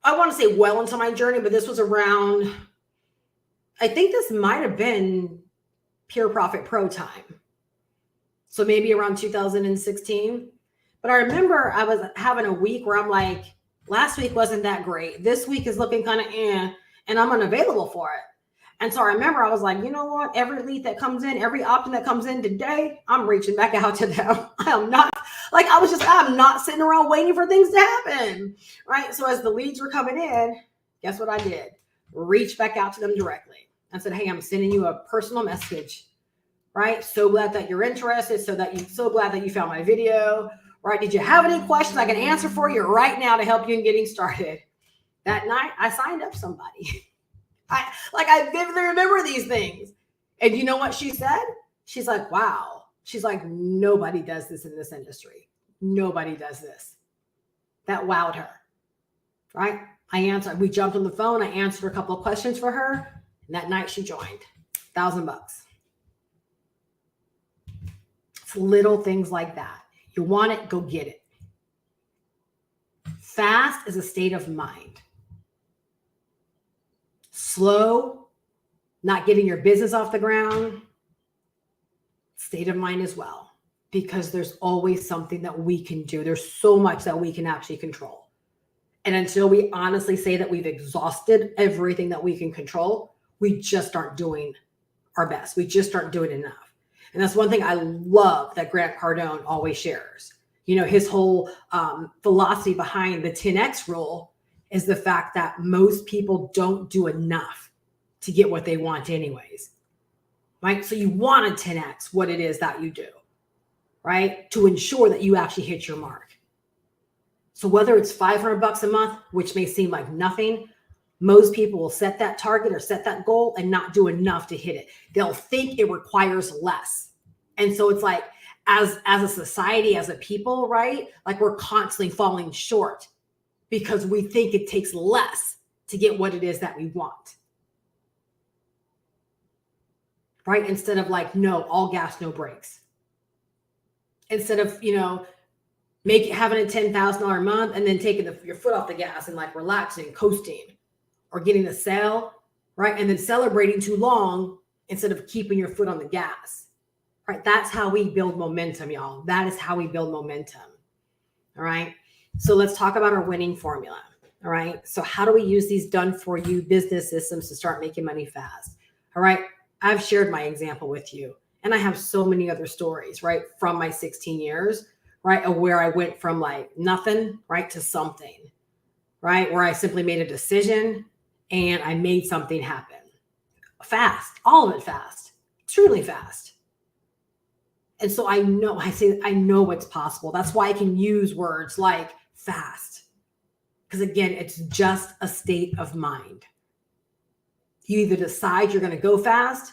I want to say well into my journey, but this was around, I think this might have been Pure Profit Pro time. So maybe around 2016. But I remember I was having a week where I'm like, last week wasn't that great. This week is looking kind of and I'm unavailable for it. And so I remember I was like, you know what? Every lead that comes in, every option that comes in today, I'm reaching back out to them. I'm not I'm not sitting around waiting for things to happen. Right. So as the leads were coming in, guess what I did? Reach back out to them directly. I said, hey, I'm sending you a personal message. Right. So glad that you're interested. So glad that you found my video. Right. Did you have any questions I can answer for you right now to help you in getting started? That night, I signed up somebody. I vividly remember these things. And you know what she said? She's like, wow. She's like, nobody does this in this industry. Nobody does this. That wowed her. Right? We jumped on the phone. I answered a couple of questions for her. And that night she joined. $1,000. It's little things like that. You want it, go get it. Fast is a state of mind. Slow, not getting your business off the ground, state of mind as well, because there's always something that we can do. There's so much that we can actually control. And until we honestly say that we've exhausted everything that we can control, we just aren't doing our best. We just aren't doing enough. And that's one thing I love that Grant Cardone always shares. You know, his whole philosophy behind the 10X rule is the fact that most people don't do enough to get what they want anyways, right? So you want to 10X what it is that you do, right? To ensure that you actually hit your mark. So whether it's $500 a month, which may seem like nothing, most people will set that target or set that goal and not do enough to hit it. They'll think it requires less. And so it's like, as a society, as a people, right? Like we're constantly falling short because we think it takes less to get what it is that we want. Right? Instead of like, no, all gas, no brakes. Instead of, having a $10,000 a month and then taking your foot off the gas and like relaxing, coasting, or getting a sale, right? And then celebrating too long instead of keeping your foot on the gas, right? That's how we build momentum, y'all. That is how we build momentum. All right. So let's talk about our winning formula. All right. So how do we use these done for you business systems to start making money fast? All right. I've shared my example with you, and I have so many other stories, right? From my 16 years, right? Of where I went from like nothing, right? To something, right? Where I simply made a decision and I made something happen fast, all of it fast, extremely fast. And so I know what's possible. That's why I can use words like fast. Because again, it's just a state of mind. You either decide you're going to go fast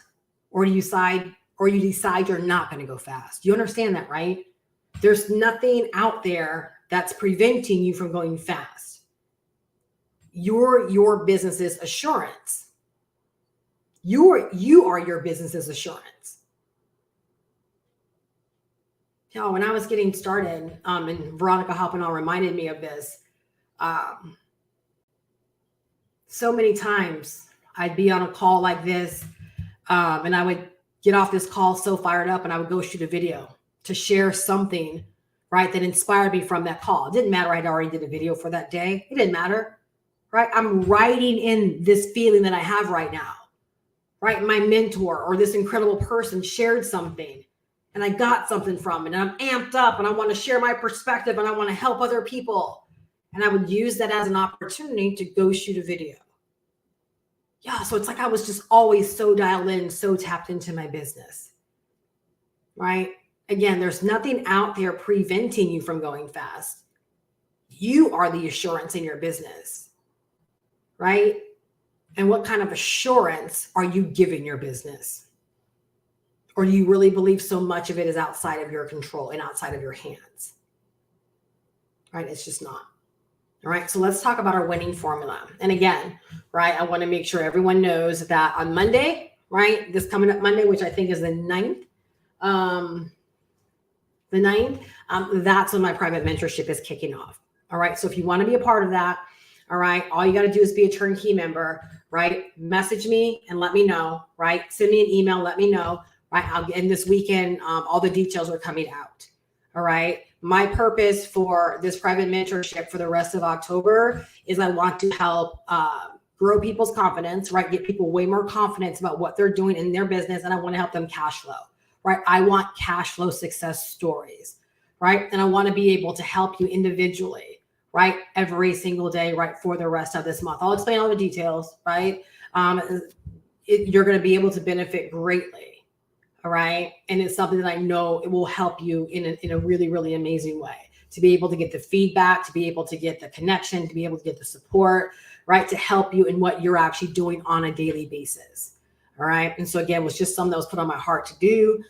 or you decide you're not going to go fast. You understand that, right? There's nothing out there that's preventing you from going fast. You're your business's assurance. You are your business's assurance. When I was getting started, and Veronica Hoppinall reminded me of this, so many times I'd be on a call like this, and I would get off this call so fired up and I would go shoot a video to share something, right, that inspired me from that call. It didn't matter. I'd already did a video for that day. It didn't matter, right? I'm writing in this feeling that I have right now, right? My mentor or this incredible person shared something and I got something from it, and I'm amped up and I want to share my perspective and I want to help other people. And I would use that as an opportunity to go shoot a video. Yeah, so it's like I was just always so dialed in, so tapped into my business, right? Again, there's nothing out there preventing you from going fast. You are the assurance in your business, right? And what kind of assurance are you giving your business? Or do you really believe so much of it is outside of your control and outside of your hands? Right? It's just not. All right. So let's talk about our winning formula. And again, right, I want to make sure everyone knows that on Monday, right, this coming up Monday, which I think is the 9th, that's when my private mentorship is kicking off. All right. So if you want to be a part of that, all right, all you got to do is be a turnkey member, right? Message me and let me know, right? Send me an email, let me know, right? And this weekend, all the details are coming out. All right. My purpose for this private mentorship for the rest of October is I want to help grow people's confidence, right? Get people way more confidence about what they're doing in their business. And I want to help them cash flow, right? I want cash flow success stories, right? And I want to be able to help you individually, right? Every single day, right? For the rest of this month. I'll explain all the details, right? You're going to be able to benefit greatly. All right. And it's something that I know it will help you in a really, really amazing way to be able to get the feedback, to be able to get the connection, to be able to get the support, right? To help you in what you're actually doing on a daily basis. All right. And so again, it was just something that was put on my heart to do.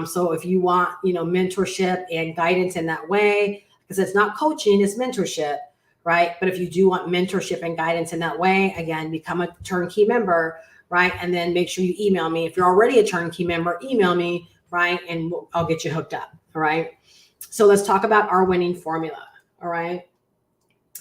So if you want, mentorship and guidance in that way, because it's not coaching, it's mentorship, right? But if you do want mentorship and guidance in that way, again, become a turnkey member, right? And then make sure you email me. If you're already a turnkey member, email me, right? And I'll get you hooked up, all right? So let's talk about our winning formula, all right?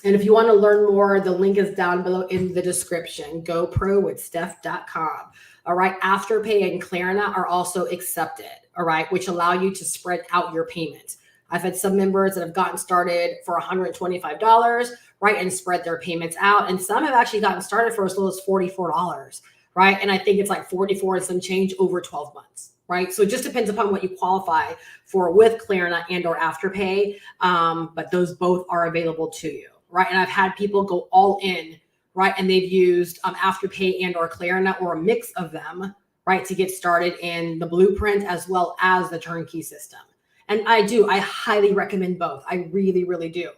And if you want to learn more, the link is down below in the description, goprowithsteph.com, all right? Afterpay and Klarna are also accepted, all right? Which allow you to spread out your payments. I've had some members that have gotten started for $125, right? And spread their payments out. And some have actually gotten started for as low as $44. Right. And I think it's like 44 and some change over 12 months. Right. So it just depends upon what you qualify for with Klarna and or Afterpay. But those both are available to you. Right. And I've had people go all in. Right. And they've used Afterpay and or Klarna or a mix of them. Right. To get started in the blueprint as well as the turnkey system. And I highly recommend both. I really, really do.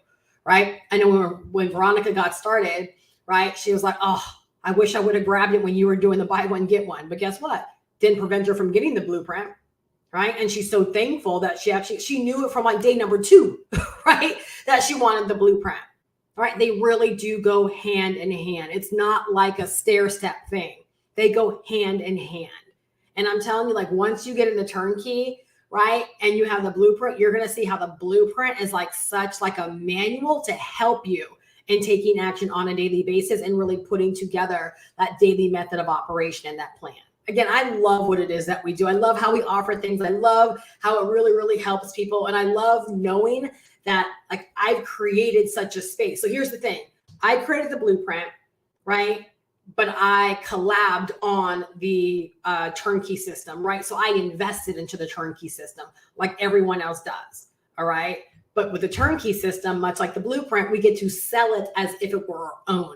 Right. I know when Veronica got started, right, she was like, oh, I wish I would have grabbed it when you were doing the buy one, get one. But guess what? Didn't prevent her from getting the blueprint, right? And she's so thankful that she knew it from like day number 2, right? That she wanted the blueprint, right? They really do go hand in hand. It's not like a stair step thing. They go hand in hand. And I'm telling you, like once you get in the turnkey, right, and you have the blueprint, you're going to see how the blueprint is like such like a manual to help you and taking action on a daily basis and really putting together that daily method of operation and that plan. Again, I love what it is that we do. I love how we offer things. I love how it really, really helps people. And I love knowing that like I've created such a space. So here's the thing. I created the blueprint, right? But I collabed on the turnkey system, right? So I invested into the turnkey system like everyone else does, all right? But with the turnkey system, much like the blueprint, we get to sell it as if it were our own.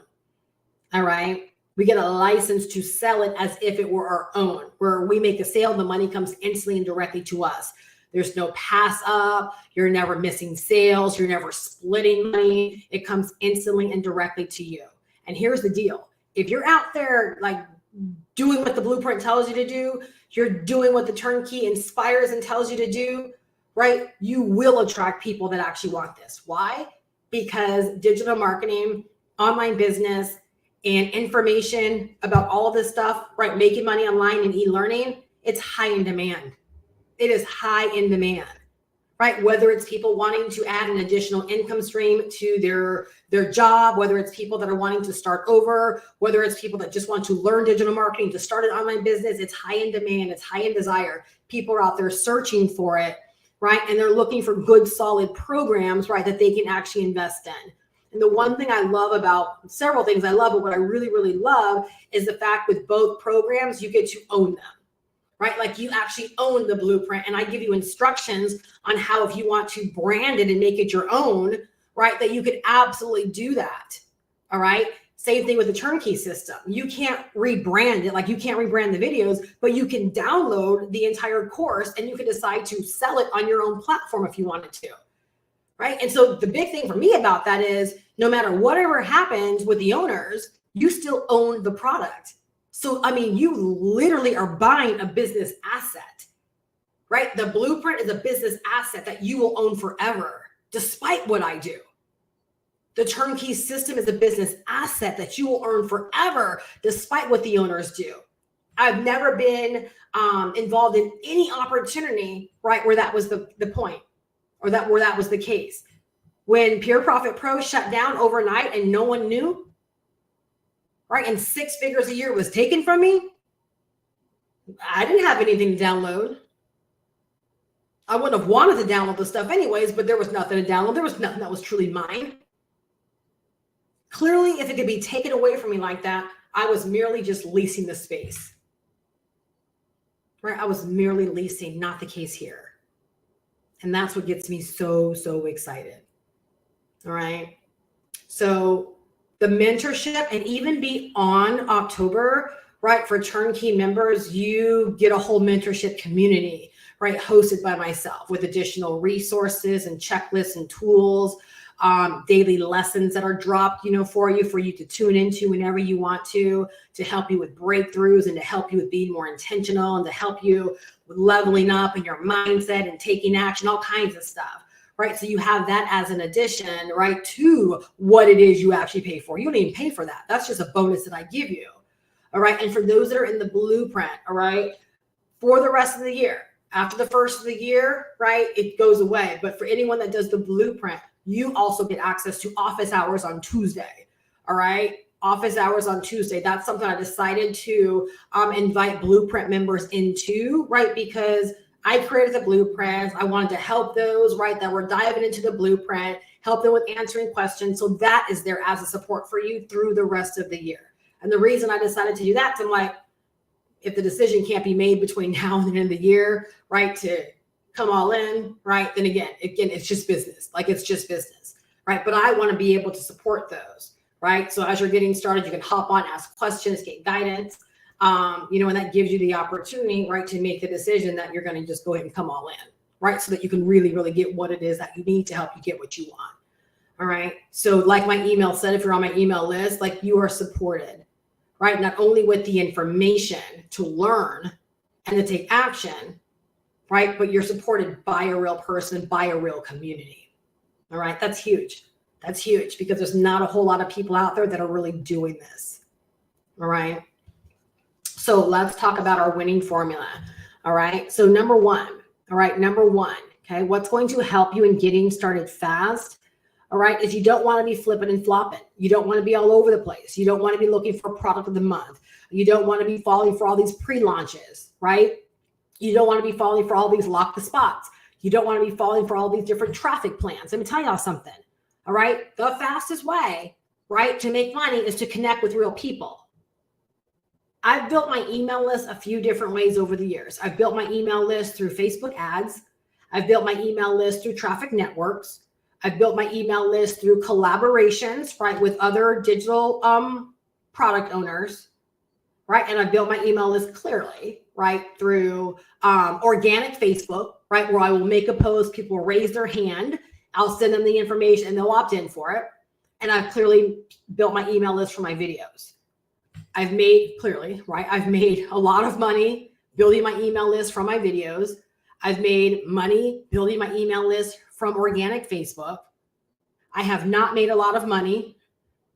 All right. We get a license to sell it as if it were our own, where we make a sale, the money comes instantly and directly to us. There's no pass up. You're never missing sales. You're never splitting money. It comes instantly and directly to you. And here's the deal. If you're out there like doing what the blueprint tells you to do, you're doing what the turnkey inspires and tells you to do, right? You will attract people that actually want this. Why? Because digital marketing, online business, and information about all of this stuff, right? Making money online and e-learning, it's high in demand. It is high in demand, right? Whether it's people wanting to add an additional income stream to their job, whether it's people that are wanting to start over, whether it's people that just want to learn digital marketing to start an online business, it's high in demand. It's high in desire. People are out there searching for it. Right. And they're looking for good, solid programs, right, that they can actually invest in. And the one thing I love about several things I love, but what I really, really love is the fact with both programs, you get to own them, right? Like you actually own the blueprint. And I give you instructions on how, if you want to brand it and make it your own, right, that you could absolutely do that. All right. Same thing with the turnkey system. You can't rebrand it. Like you can't rebrand the videos, but you can download the entire course and you can decide to sell it on your own platform if you wanted to. Right. And so the big thing for me about that is no matter whatever happens with the owners, you still own the product. So, I mean, you literally are buying a business asset, right? The blueprint is a business asset that you will own forever, despite what I do. The turnkey system is a business asset that you will earn forever, despite what the owners do. I've never been involved in any opportunity, right, where that was the point, or where that was the case. When Pure Profit Pro shut down overnight and no one knew, right, and 6 figures a year was taken from me, I didn't have anything to download. I wouldn't have wanted to download the stuff anyways, but there was nothing to download. There was nothing that was truly mine. Clearly, if it could be taken away from me like that, I was merely just leasing the space. Right? I was merely leasing, not the case here. And that's what gets me so, so excited. All right. So the mentorship, and even beyond October, right, for turnkey members, you get a whole mentorship community, right, hosted by myself with additional resources and checklists and tools, daily lessons that are dropped, for you to tune into whenever you want to help you with breakthroughs and to help you with being more intentional and to help you with leveling up in your mindset and taking action, all kinds of stuff. Right. So you have that as an addition, right, to what it is you actually pay for. You don't even pay for that. That's just a bonus that I give you. All right. And for those that are in the blueprint, all right, for the rest of the year, after the first of the year, right, it goes away. But for anyone that does the blueprint, you also get access to office hours on Tuesday. All right. Office hours on Tuesday. That's something I decided to invite blueprint members into, right, because I created the blueprints. I wanted to help those, right, that were diving into the blueprint, help them with answering questions. So that is there as a support for you through the rest of the year. And the reason I decided to do that, because I'm like, if the decision can't be made between now and the end of the year, right, to come all in, right, then again, it's just business. Like, it's just business, right? But I want to be able to support those, right? So as you're getting started, you can hop on, ask questions, get guidance. And that gives you the opportunity, right, to make the decision that you're going to just go ahead and come all in, right? So that you can really, really get what it is that you need to help you get what you want. All right. So like my email said, if you're on my email list, like, you are supported, right? Not only with the information to learn and to take action, right? But you're supported by a real person, by a real community. All right. That's huge. That's huge because there's not a whole lot of people out there that are really doing this. All right. So let's talk about our winning formula. All right. So number one, okay, what's going to help you in getting started fast, all right, is you don't want to be flipping and flopping. You don't want to be all over the place. You don't want to be looking for product of the month. You don't want to be falling for all these pre-launches, right? You don't want to be falling for all these lock the spots. You don't want to be falling for all these different traffic plans. Let me tell y'all something. All right. The fastest way, right, to make money is to connect with real people. I've built my email list a few different ways over the years. I've built my email list through Facebook ads. I've built my email list through traffic networks. I've built my email list through collaborations, right, with other digital product owners, right? And I've built my email list clearly, right, through organic Facebook, right, where I will make a post, people will raise their hand, I'll send them the information and they'll opt in for it. And I've clearly built my email list for my videos. I've made a lot of money building my email list from my videos. I've made money building my email list from organic Facebook. I have not made a lot of money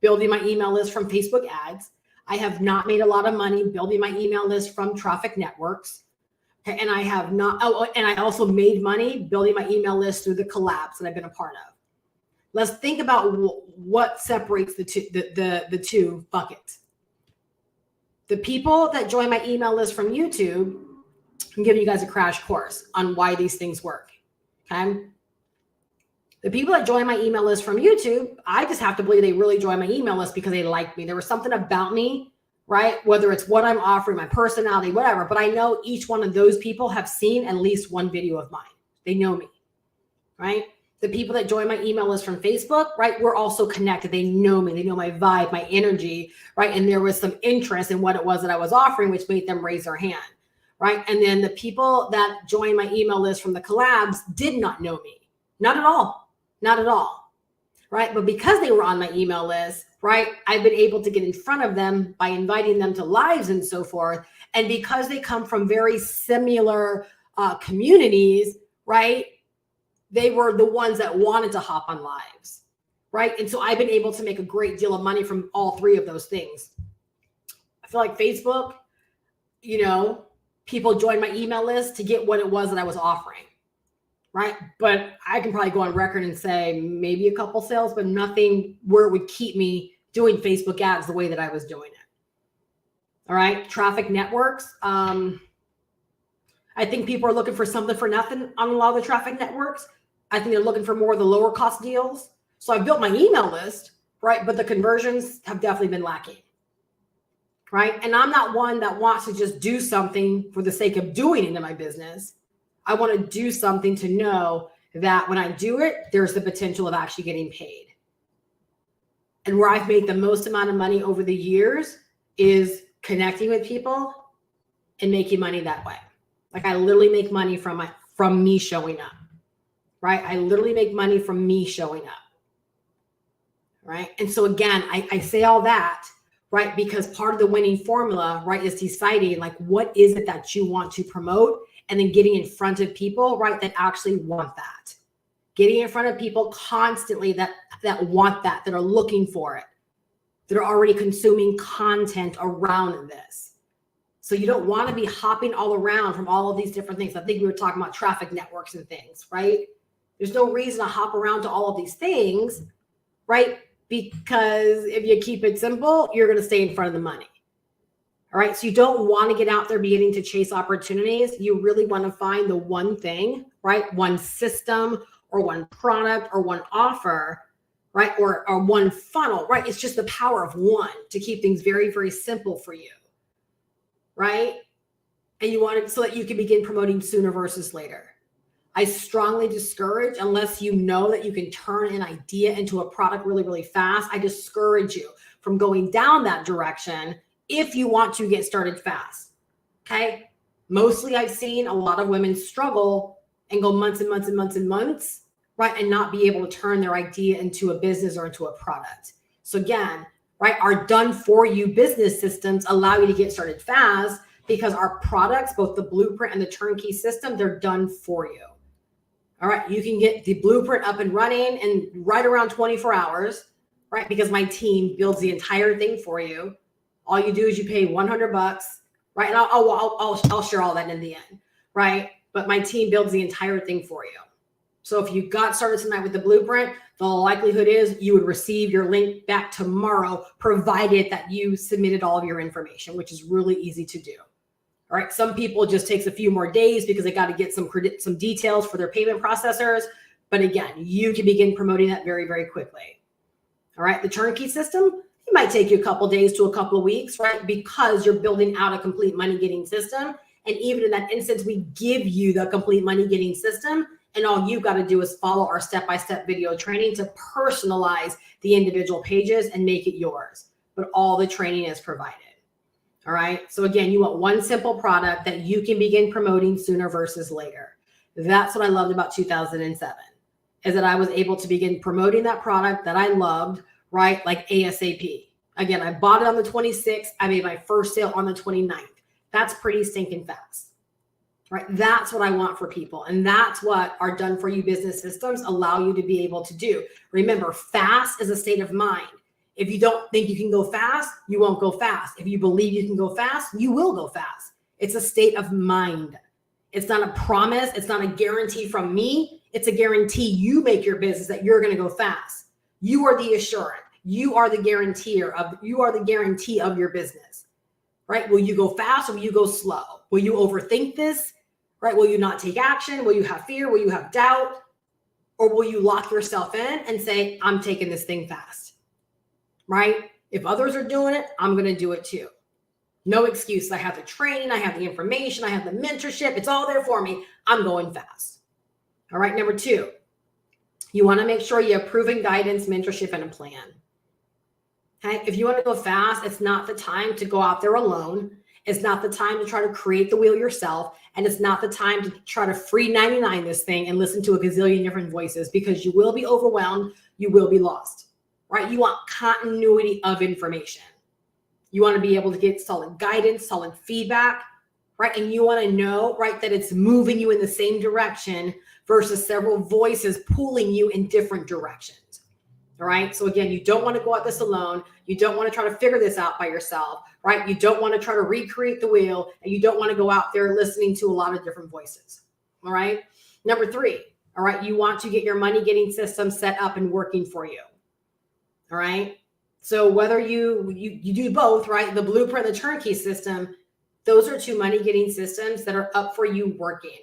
building my email list from Facebook ads. I have not made a lot of money building my email list from traffic networks. And I have not, and I also made money building my email list through the collabs that I've been a part of. Let's think about what separates the two buckets. The people that join my email list from YouTube, I'm giving you guys a crash course on why these things work. Okay. The people that join my email list from YouTube, I just have to believe they really join my email list because they like me. There was something about me, right? Whether it's what I'm offering, my personality, whatever. But I know each one of those people have seen at least one video of mine. They know me, right? The people that join my email list from Facebook, right, we're also connected. They know me. They know my vibe, my energy, right? And there was some interest in what it was that I was offering, which made them raise their hand, right? And then the people that joined my email list from the collabs did not know me. Not at all. Not at all, right? But because they were on my email list, right, I've been able to get in front of them by inviting them to lives and so forth. And because they come from very similar communities, right, they were the ones that wanted to hop on lives, right? And so I've been able to make a great deal of money from all three of those things. I feel like Facebook, people joined my email list to get what it was that I was offering, right? But I can probably go on record and say maybe a couple sales, but nothing where it would keep me doing Facebook ads the way that I was doing it. All right. Traffic networks. I think people are looking for something for nothing on a lot of the traffic networks. I think they're looking for more of the lower cost deals. So I built my email list, right? But the conversions have definitely been lacking, right? And I'm not one that wants to just do something for the sake of doing it in my business. I want to do something to know that when I do it, there's the potential of actually getting paid. And where I've made the most amount of money over the years is connecting with people and making money that way. Like I literally make money from me showing up, right? I literally make money from me showing up, right? And so again, I say all that, right? Because part of the winning formula, right, is deciding like, what is it that you want to promote, and then getting in front of people, right, that actually want that. Getting in front of people constantly that want that are looking for it, that are already consuming content around this. So you don't want to be hopping all around from all of these different things. I think we were talking about traffic networks and things, right? There's no reason to hop around to all of these things, right? Because if you keep it simple, you're going to stay in front of the money. All right. So you don't want to get out there beginning to chase opportunities. You really want to find the one thing, right? One system or one product or one offer, right? Or one funnel, right? It's just the power of one to keep things very, very simple for you, right? And you want it so that you can begin promoting sooner versus later. I strongly discourage, unless you know that you can turn an idea into a product really, really fast, I discourage you from going down that direction if you want to get started fast, okay? Mostly I've seen a lot of women struggle and go months and months and months and months, right? And not be able to turn their idea into a business or into a product. So again, right, our done for you business systems allow you to get started fast because our products, both the blueprint and the turnkey system, they're done for you. All right, you can get the blueprint up and running in right around 24 hours, right? Because my team builds the entire thing for you. All you do is you pay $100, right? And I'll share all that in the end, right? But my team builds the entire thing for you. So if you got started tonight with the blueprint, the likelihood is you would receive your link back tomorrow, provided that you submitted all of your information, which is really easy to do. All right. Some people it just takes a few more days because they got to get some details for their payment processors. But again, you can begin promoting that very, very quickly. All right. The turnkey system, it might take you a couple days to a couple of weeks, right? Because you're building out a complete money getting system. And even in that instance, we give you the complete money getting system. And all you got to do is follow our step-by-step video training to personalize the individual pages and make it yours. But all the training is provided. All right. So again, you want one simple product that you can begin promoting sooner versus later. That's what I loved about 2007, is that I was able to begin promoting that product that I loved, right? Like ASAP. Again, I bought it on the 26th. I made my first sale on the 29th. That's pretty stinking fast, right? That's what I want for people. And that's what our done for you business systems allow you to be able to do. Remember, fast is a state of mind. If you don't think you can go fast, you won't go fast. If you believe you can go fast, you will go fast. It's a state of mind. It's not a promise. It's not a guarantee from me. It's a guarantee you make your business that you're going to go fast. You are the assurance. You are the guarantee of your business, right? Will you go fast or will you go slow? Will you overthink this, right? Will you not take action? Will you have fear? Will you have doubt? Or will you lock yourself in and say, I'm taking this thing fast? Right? If others are doing it, I'm going to do it too. No excuse. I have the training. I have the information. I have the mentorship. It's all there for me. I'm going fast. All right. Number 2, you want to make sure you have proven guidance, mentorship, and a plan. Okay. If you want to go fast, it's not the time to go out there alone. It's not the time to try to create the wheel yourself. And it's not the time to try to free 99 this thing and listen to a gazillion different voices, because you will be overwhelmed. You will be lost. Right? You want continuity of information. You want to be able to get solid guidance, solid feedback, right? And you want to know, right, that it's moving you in the same direction versus several voices pulling you in different directions. All right. So again, you don't want to go at this alone. You don't want to try to figure this out by yourself, right? You don't want to try to recreate the wheel, and you don't want to go out there listening to a lot of different voices. All right. Number 3, all right. You want to get your money getting system set up and working for you. All right. So whether you do both, right? The blueprint, the turnkey system, Those are two money getting systems that are up for you working,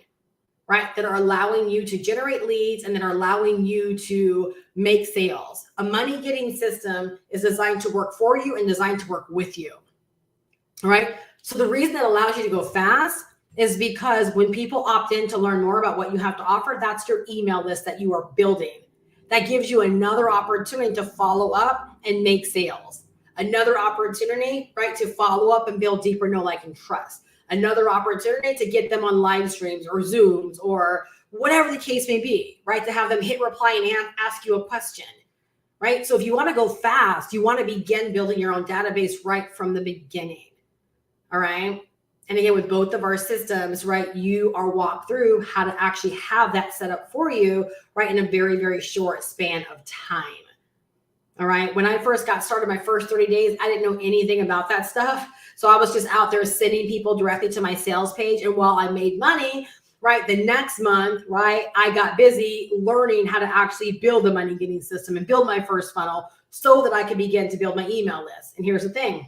right? That are allowing you to generate leads and that are allowing you to make sales. A money getting system is designed to work for you and designed to work with you. All right. So the reason it allows you to go fast is because when people opt in to learn more about what you have to offer, that's your email list that you are building. That gives you another opportunity to follow up and make sales. Another opportunity, right, to follow up and build deeper know, like, and trust. Another opportunity to get them on live streams or Zooms or whatever the case may be, right, to have them hit reply and ask you a question, right? So if you want to go fast, you want to begin building your own database right from the beginning, all right? And again, with both of our systems, right, you are walked through how to actually have that set up for you, right, in a very, very short span of time. All right. When I first got started, my first 30 days, I didn't know anything about that stuff. So I was just out there sending people directly to my sales page. And while I made money, right, the next month, right, I got busy learning how to actually build a money getting system and build my first funnel so that I could begin to build my email list. And here's the thing.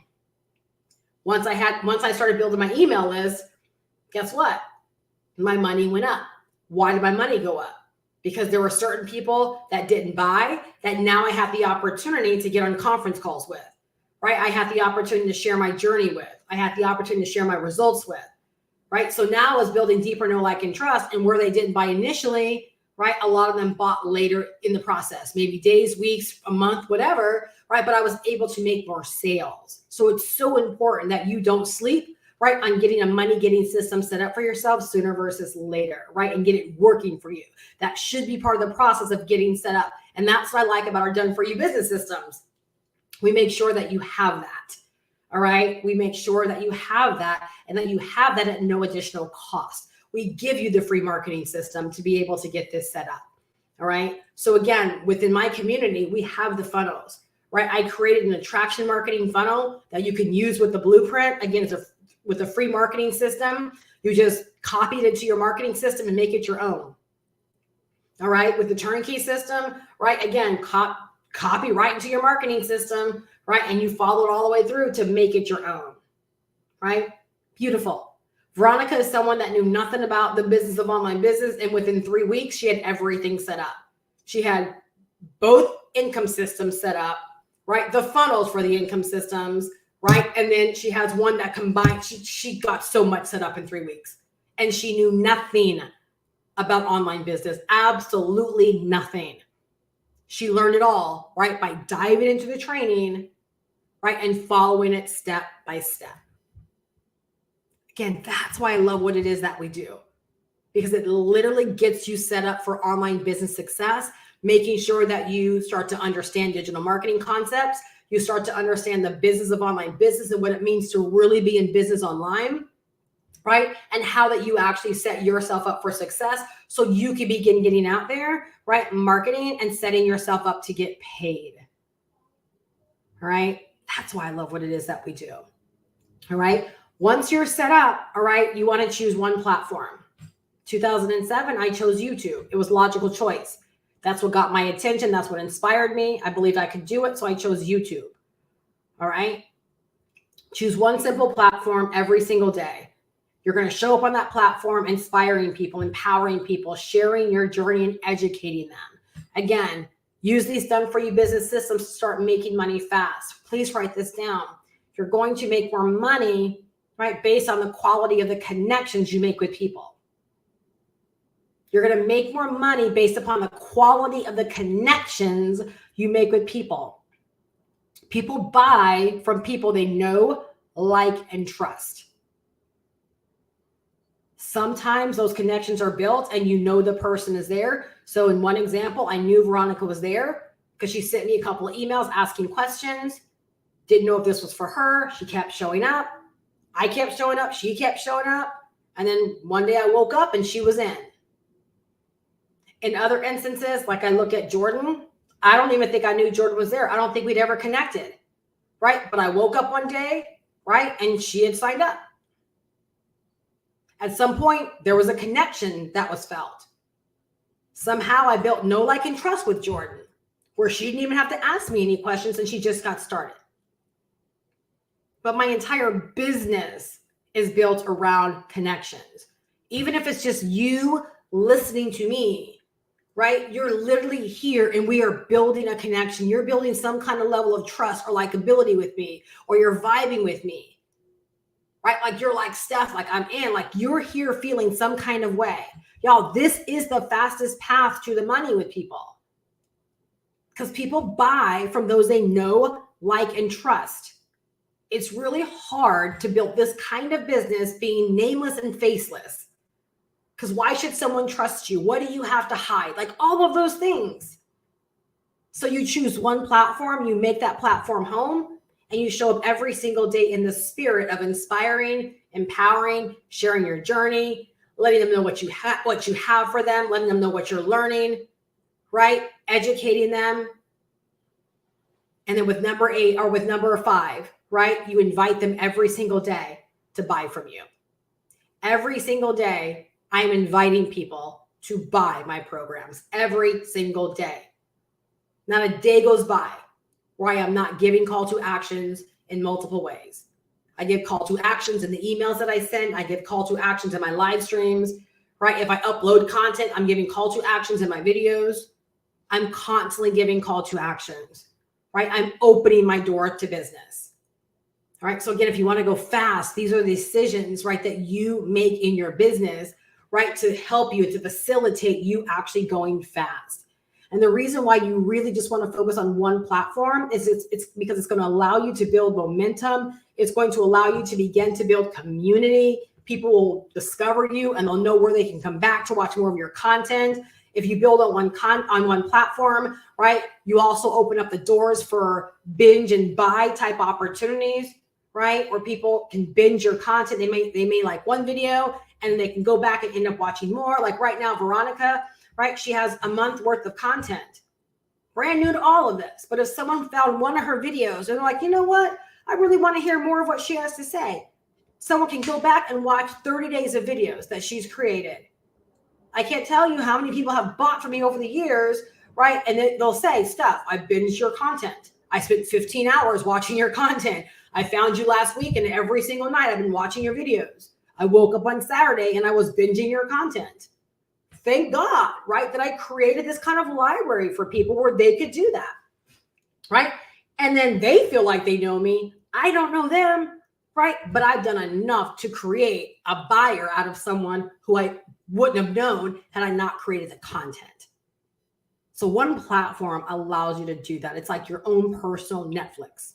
Once I started building my email list, guess what? My money went up. Why did my money go up? Because there were certain people that didn't buy that now I have the opportunity to get on conference calls with, right? I had the opportunity to share my journey with. I had the opportunity to share my results with, right? So now I was building deeper know, like, and trust. And where they didn't buy initially, right? A lot of them bought later in the process, maybe days, weeks, a month, whatever, right? But I was able to make more sales. So it's so important that you don't sleep, right, on getting a money getting system set up for yourself sooner versus later, right? And get it working for you. That should be part of the process of getting set up. And that's what I like about our done for you business systems. We make sure that you have that. All right. We make sure that you have that and that you have that at no additional cost. We give you the free marketing system to be able to get this set up. All right. So again, within my community, we have the funnels, right? I created an attraction marketing funnel that you can use with the blueprint. Again, with a free marketing system, you just copy it into your marketing system and make it your own. All right. With the turnkey system, right? Again, copy right into your marketing system, right? And you follow it all the way through to make it your own, right? Beautiful. Veronica is someone that knew nothing about the business of online business. And within 3 weeks, she had everything set up. She had both income systems set up, right? The funnels for the income systems, right? And then she has one that combined, she got so much set up in 3 weeks. And she knew nothing about online business, absolutely nothing. She learned it all, right? By diving into the training, right? And following it step by step. Again, that's why I love what it is that we do, because it literally gets you set up for online business success, making sure that you start to understand digital marketing concepts. You start to understand the business of online business and what it means to really be in business online, right? And how that you actually set yourself up for success so you can begin getting out there, right? Marketing and setting yourself up to get paid. All right. That's why I love what it is that we do. All right. Once you're set up, all right, you want to choose one platform. 2007, I chose YouTube. It was a logical choice. That's what got my attention. That's what inspired me. I believed I could do it. So I chose YouTube. All right. Choose one simple platform every single day. You're going to show up on that platform, inspiring people, empowering people, sharing your journey and educating them. Again, use these done for you business systems to start making money fast. Please write this down. You're going to make more money, right, based on the quality of the connections you make with people. You're going to make more money based upon the quality of the connections you make with people. People buy from people they know, like, and trust. Sometimes those connections are built and you know the person is there. So in one example, I knew Veronica was there because she sent me a couple of emails asking questions. Didn't know if this was for her. She kept showing up. I kept showing up. She kept showing up. And then one day I woke up and she was in. In other instances, like I look at Jordan, I don't even think I knew Jordan was there. I don't think we'd ever connected, right? But I woke up one day, right? And she had signed up. At some point, there was a connection that was felt. Somehow I built know, like, and trust with Jordan, where she didn't even have to ask me any questions and she just got started. But my entire business is built around connections. Even if it's just you listening to me, right? You're literally here and we are building a connection. You're building some kind of level of trust or likability with me, or you're vibing with me, right? Like you're like Steph, like I'm in, like you're here feeling some kind of way. Y'all, this is the fastest path to the money with people, because people buy from those they know, like, and trust. It's really hard to build this kind of business being nameless and faceless. Because why should someone trust you? What do you have to hide? Like all of those things. So you choose one platform, you make that platform home, and you show up every single day in the spirit of inspiring, empowering, sharing your journey, letting them know what you have for them, letting them know what you're learning, right? Educating them. And then with number 8 or with number 5, right? You invite them every single day to buy from you. Every single day, I'm inviting people to buy my programs every single day. Not a day goes by where I am not giving call to actions in multiple ways. I give call to actions in the emails that I send. I give call to actions in my live streams, right? If I upload content, I'm giving call to actions in my videos. I'm constantly giving call to actions, right? I'm opening my door to business. All right. So again, if you want to go fast, these are the decisions, right, that you make in your business, right, to help you, to facilitate you actually going fast. And the reason why you really just want to focus on one platform is it's because it's going to allow you to build momentum. It's going to allow you to begin to build community. People will discover you and they'll know where they can come back to watch more of your content. If you build on one platform, right, you also open up the doors for binge and buy type opportunities, right, where people can binge your content. They may like one video and they can go back and end up watching more. Like right now, Veronica, right, she has a month worth of content, brand new to all of this. But if someone found one of her videos and they're like, you know what, I really want to hear more of what she has to say, someone can go back and watch 30 days of videos that she's created. I can't tell you how many people have bought from me over the years, right? And then they'll say, Steph, I binged your content. I spent 15 hours watching your content. I found you last week and every single night I've been watching your videos. I woke up on Saturday and I was binging your content. Thank God, right, that I created this kind of library for people where they could do that, right? And then they feel like they know me. I don't know them, right? But I've done enough to create a buyer out of someone who I wouldn't have known had I not created the content. So one platform allows you to do that. It's like your own personal Netflix.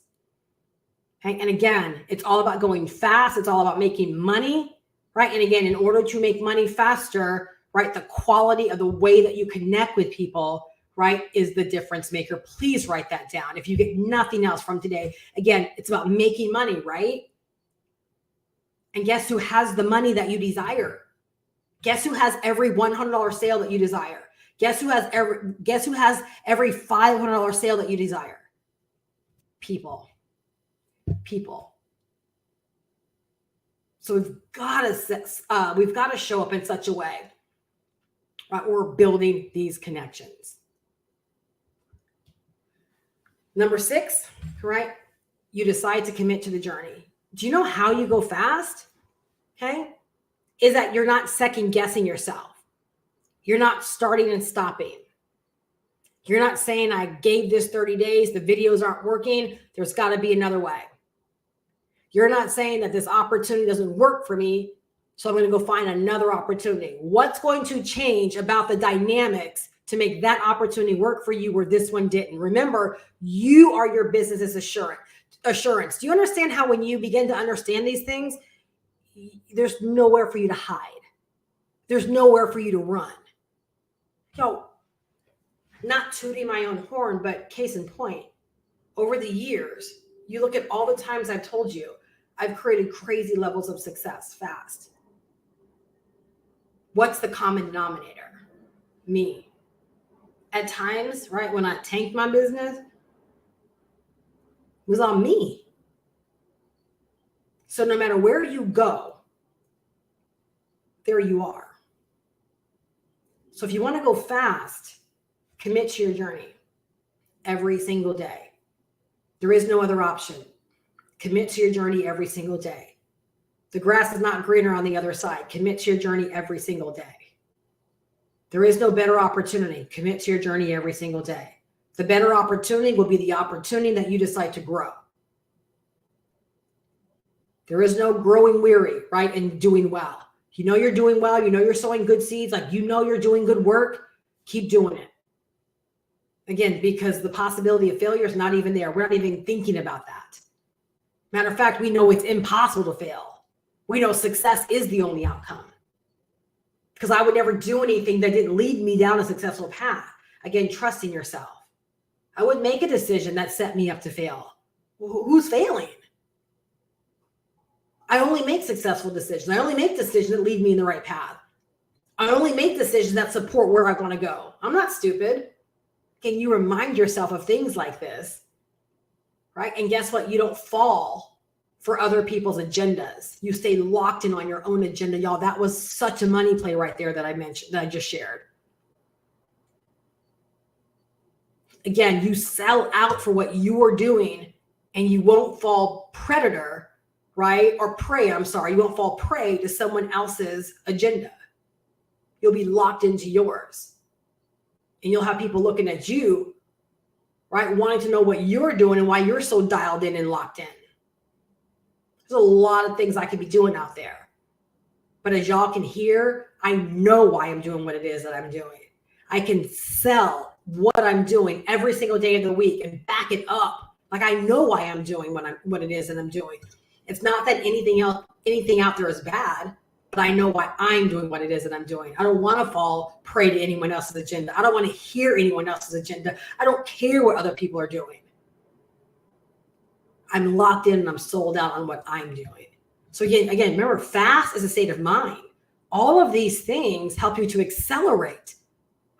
Okay? And again, it's all about going fast. It's all about making money, right? And again, in order to make money faster, right, the quality of the way that you connect with people, right, is the difference maker. Please write that down. If you get nothing else from today, again, it's about making money, right? And guess who has the money that you desire? Guess who has every $100 sale that you desire? Guess who has every $500 sale that you desire? People. So we've got to show up in such a way, right, we're building these connections. Number 6, right, you decide to commit to the journey. Do you know how you go fast? Okay, is that you're not second guessing yourself. You're not starting and stopping. You're not saying, I gave this 30 days, the videos aren't working, there's got to be another way. You're not saying that this opportunity doesn't work for me, so I'm going to go find another opportunity. What's going to change about the dynamics to make that opportunity work for you where this one didn't? Remember, you are your business's assurance. Do you understand how when you begin to understand these things, there's nowhere for you to hide. There's nowhere for you to run. So, not tooting my own horn, but case in point, over the years, you look at all the times I've told you, I've created crazy levels of success fast. What's the common denominator? Me. At times, right, when I tanked my business, it was on me. So no matter where you go, there you are. So if you want to go fast, commit to your journey every single day. There is no other option. Commit to your journey every single day. The grass is not greener on the other side. Commit to your journey every single day. There is no better opportunity. Commit to your journey every single day. The better opportunity will be the opportunity that you decide to grow. There is no growing weary, right? And doing well. You know you're doing well. You know you're sowing good seeds. Like, you know you're doing good work. Keep doing it. Again, because the possibility of failure is not even there. We're not even thinking about that. Matter of fact, we know it's impossible to fail. We know success is the only outcome. Because I would never do anything that didn't lead me down a successful path. Again, trusting yourself. I wouldn't make a decision that set me up to fail. Who's failing? I only make successful decisions. I only make decisions that lead me in the right path. I only make decisions that support where I want to go. I'm not stupid. Can you remind yourself of things like this? Right? And guess what? You don't fall for other people's agendas. You stay locked in on your own agenda. Y'all, that was such a money play right there that I mentioned, that I just shared. Again, you sell out for what you are doing and you won't fall predator, right? Or prey, I'm sorry. You won't fall prey to someone else's agenda. You'll be locked into yours. And you'll have people looking at you, right? Wanting to know what you're doing and why you're so dialed in and locked in. There's a lot of things I could be doing out there. But as y'all can hear, I know why I'm doing what it is that I'm doing. I can sell what I'm doing every single day of the week and back it up. Like, I know why I'm doing what it is that I'm doing. It's not that anything out there is bad, but I know why I'm doing what it is that I'm doing. I don't want to fall prey to anyone else's agenda. I don't want to hear anyone else's agenda. I don't care what other people are doing. I'm locked in and I'm sold out on what I'm doing. So again, remember, fast is a state of mind. All of these things help you to accelerate,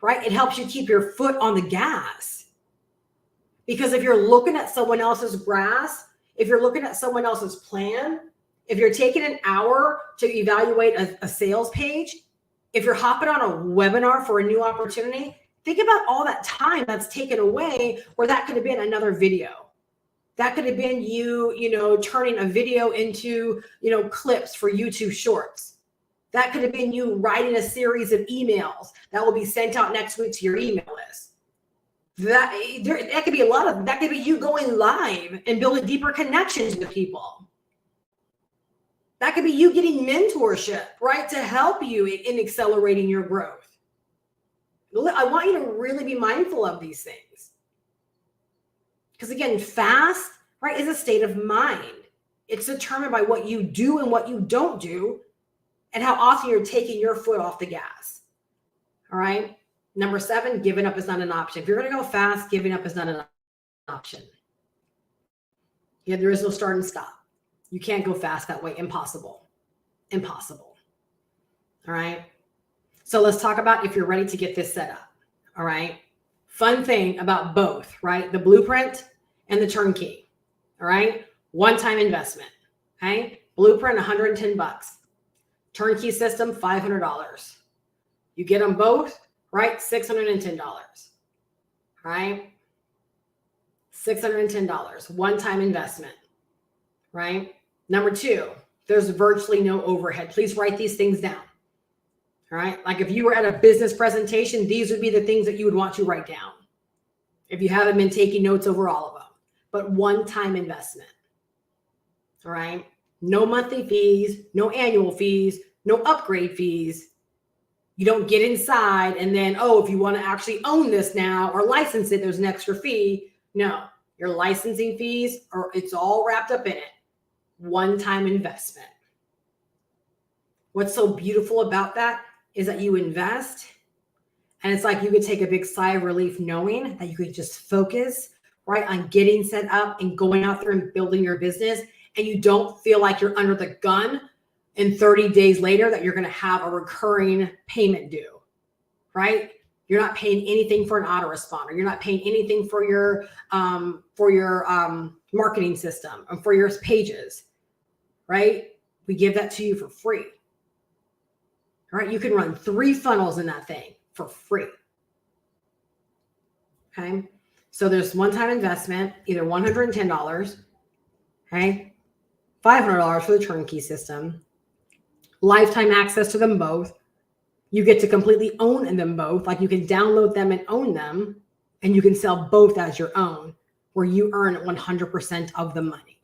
right? It helps you keep your foot on the gas. Because if you're looking at someone else's grass, if you're looking at someone else's plan, if you're taking an hour to evaluate a sales page, if you're hopping on a webinar for a new opportunity, think about all that time that's taken away, where that could have been another video. That could have been you turning a video into, clips for YouTube shorts. That could have been you writing a series of emails that will be sent out next week to your email list. That could be that could be you going live and building deeper connections with people. That could be you getting mentorship, right, to help you in accelerating your growth. I want you to really be mindful of these things. Because again, fast, right, is a state of mind. It's determined by what you do and what you don't do and how often you're taking your foot off the gas. All right. Number 7, giving up is not an option. If you're going to go fast, giving up is not an option. Yeah, there is no start and stop. You can't go fast that way. Impossible. Impossible. All right. So let's talk about if you're ready to get this set up. All right. Fun thing about both, right? The blueprint and the turnkey. All right. One-time investment. Okay. Blueprint, $110. Turnkey system, $500. You get them both, right? $610. All right. $610. One-time investment. Right. Number 2, there's virtually no overhead. Please write these things down. All right. Like, if you were at a business presentation, these would be the things that you would want to write down if you haven't been taking notes over all of them. But one-time investment. All right. No monthly fees, no annual fees, no upgrade fees. You don't get inside and then, if you want to actually own this now or license it, there's an extra fee. No, your licensing fees it's all wrapped up in it. One-time investment. What's so beautiful about that is that you invest, and it's like you could take a big sigh of relief knowing that you could just focus, right, on getting set up and going out there and building your business, and you don't feel like you're under the gun and 30 days later that you're going to have a recurring payment due, right? You're not paying anything for an autoresponder. You're not paying anything for your marketing system and for your pages, right? We give that to you for free. All right. You can run 3 funnels in that thing for free. Okay. So there's one-time investment, either $110. Okay. $500 for the turnkey system, lifetime access to them both. You get to completely own them both. Like you can download them and own them, and you can sell both as your own, where you earn 100% of the money.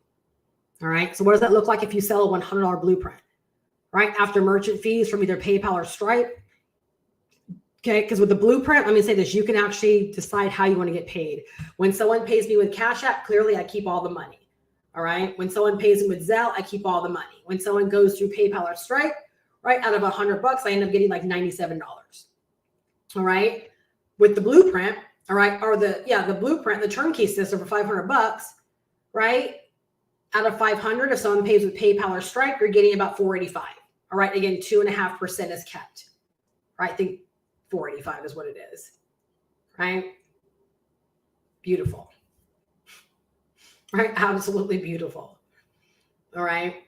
All right. So what does that look like if you sell a $100 blueprint? Right? After merchant fees from either PayPal or Stripe. Okay. Because with the blueprint, let me say this, you can actually decide how you want to get paid. When someone pays me with Cash App, clearly I keep all the money. All right. When someone pays me with Zelle, I keep all the money. When someone goes through PayPal or Stripe, right, out of $100, I end up getting like $97. All right. With the blueprint, all right, or the blueprint, the turnkey system for $500, right? Out of 500, if someone pays with PayPal or Stripe, you're getting about 485. All right. Again, 2.5% is kept. Right. I think 485 is what it is. Right. Beautiful. Right. Absolutely beautiful. All right.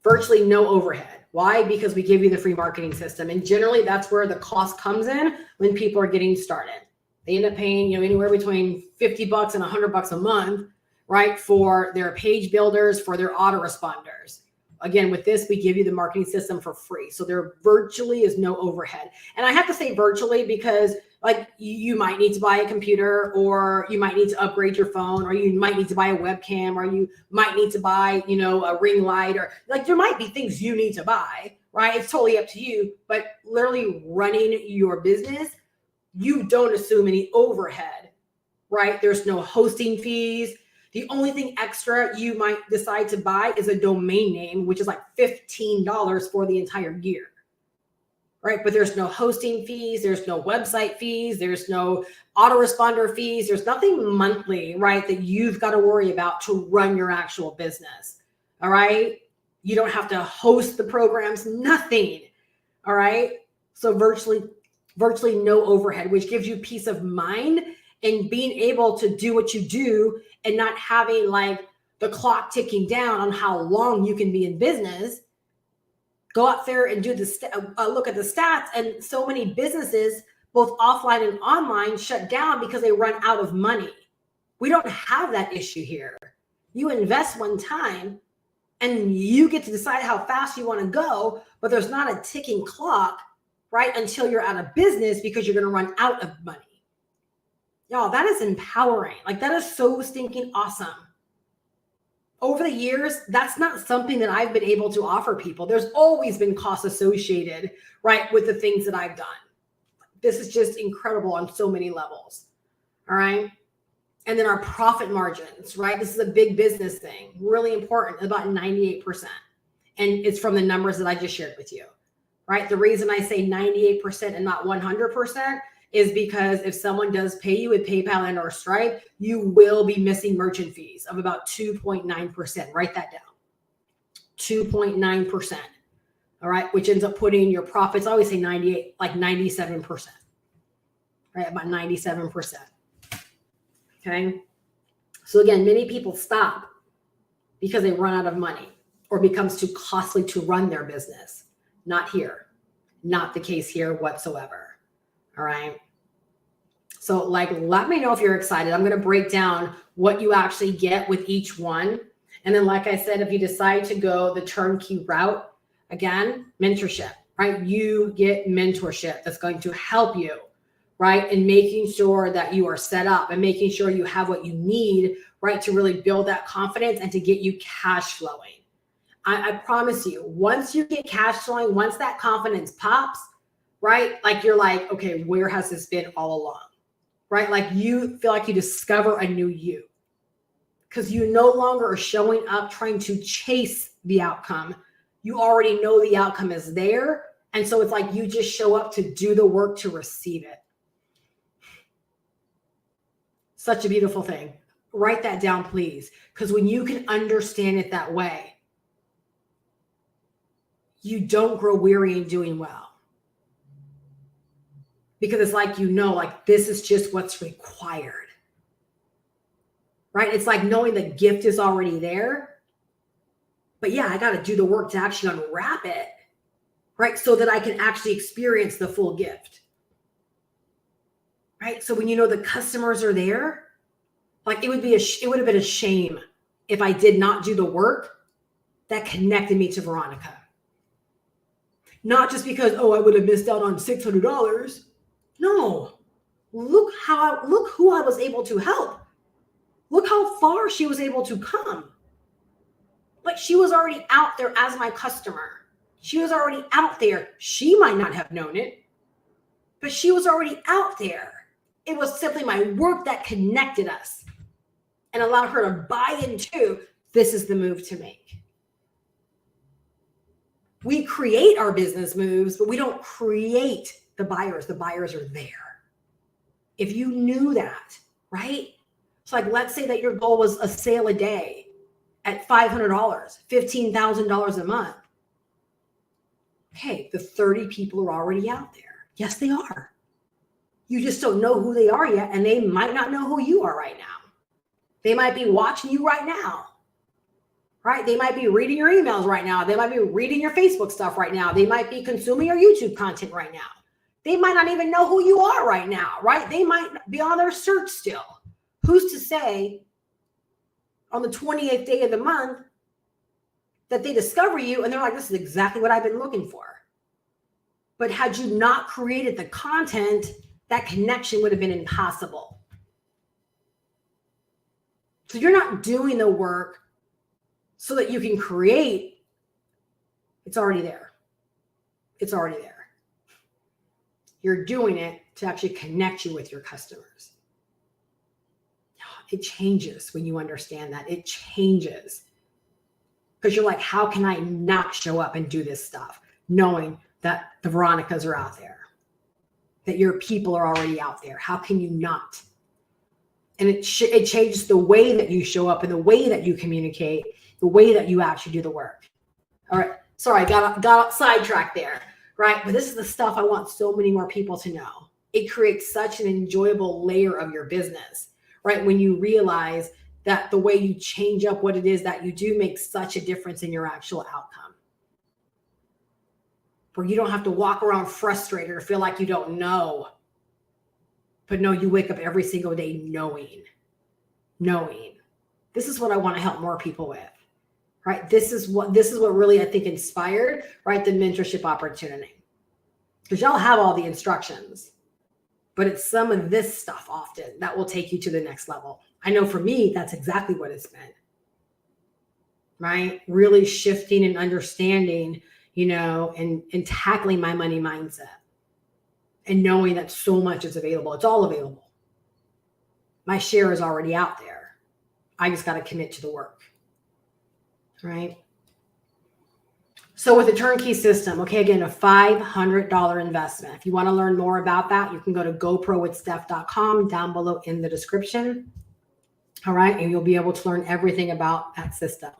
Virtually no overhead. Why? Because we give you the free marketing system. And generally that's where the cost comes in when people are getting started. They end up paying, anywhere between $50 and $100 a month, right? For their page builders, for their autoresponders. Again, with this, we give you the marketing system for free. So there virtually is no overhead. And I have to say virtually because like you might need to buy a computer, or you might need to upgrade your phone, or you might need to buy a webcam, or you might need to buy, a ring light, or like there might be things you need to buy, right? It's totally up to you. But literally running your business, you don't assume any overhead, right? There's no hosting fees. The only thing extra you might decide to buy is a domain name, which is like $15 for the entire year, right? But there's no hosting fees. There's no website fees. There's no autoresponder fees. There's nothing monthly, right, that you've got to worry about to run your actual business, all right? You don't have to host the programs, nothing, all right? So virtually no overhead, which gives you peace of mind and being able to do what you do and not having like the clock ticking down on how long you can be in business. Go out there and do look at the stats, and so many businesses, both offline and online, shut down because they run out of money. We don't have that issue here. You invest one time and you get to decide how fast you want to go, but there's not a ticking clock, right, until you're out of business because you're going to run out of money. Y'all, that is empowering. Like that is so stinking awesome. Over the years, that's not something that I've been able to offer people. There's always been costs associated, right, with the things that I've done. This is just incredible on so many levels. All right. And then our profit margins, right? This is a big business thing, really important, about 98%. And it's from the numbers that I just shared with you, right? The reason I say 98% and not 100% is because if someone does pay you with PayPal and or Stripe, you will be missing merchant fees of about 2.9%. Write that down. 2.9%. All right, which ends up putting your profits, I always say 98, like 97%. Right, about 97%. Okay. So again, many people stop because they run out of money or becomes too costly to run their business. Not here. Not the case here whatsoever. All right. So let me know if you're excited. I'm going to break down what you actually get with each one. And then, like I said, if you decide to go the turnkey route, again, mentorship, right? You get mentorship that's going to help you, right? And making sure that you are set up and making sure you have what you need, right? To really build that confidence and to get you cash flowing. I promise you, once you get cash flowing, once that confidence pops, right? Like you're like, okay, where has this been all along? Right? Like you feel like you discover a new you because you no longer are showing up trying to chase the outcome. You already know the outcome is there. And so it's like you just show up to do the work to receive it. Such a beautiful thing. Write that down, please. Because when you can understand it that way, you don't grow weary in doing well. Because it's like, like this is just what's required, right? It's like knowing the gift is already there, but yeah, I got to do the work to actually unwrap it, right? So that I can actually experience the full gift, right? So when the customers are there, like it would have been a shame if I did not do the work that connected me to Veronica. Not just because, oh, I would have missed out on $600. No, look who I was able to help. Look how far she was able to come. But she was already out there as my customer. She was already out there. She might not have known it, but she was already out there. It was simply my work that connected us and allowed her to buy into, this is the move to make. We create our business moves, but we don't create the buyers. The buyers are there. If you knew that, right? So like, let's say that your goal was a sale a day at $500, $15,000 a month. Okay, the 30 people are already out there. Yes, they are. You just don't know who they are yet, and they might not know who you are right now. They might be watching you right now, right? They might be reading your emails right now. They might be reading your Facebook stuff right now. They might be consuming your YouTube content right now. They might not even know who you are right now, right? They might be on their search still. Who's to say on the 28th day of the month that they discover you and they're like, this is exactly what I've been looking for. But had you not created the content, that connection would have been impossible. So you're not doing the work so that you can create. It's already there. It's already there. You're doing it to actually connect you with your customers. It changes when you understand that. It changes. Because you're like, how can I not show up and do this stuff? Knowing that the Veronicas are out there, that your people are already out there. How can you not? And it changes the way that you show up and the way that you communicate, the way that you actually do the work. All right. Sorry, got sidetracked there, right? But this is the stuff I want so many more people to know. It creates such an enjoyable layer of your business, right? When you realize that the way you change up what it is that you do makes such a difference in your actual outcome. Where you don't have to walk around frustrated or feel like you don't know. But no, you wake up every single day knowing. This is what I want to help more people with, right? This is what really, I think, inspired, right, the mentorship opportunity. Because y'all have all the instructions, but it's some of this stuff often that will take you to the next level. I know for me, that's exactly what it's been, right? Really shifting and understanding, and tackling my money mindset. And knowing that so much is available. It's all available. My share is already out there. I just got to commit to the work. Right? So with the turnkey system, okay, again, a $500 investment. If you want to learn more about that, you can go to goprowithsteph.com down below in the description. All right. And you'll be able to learn everything about that system.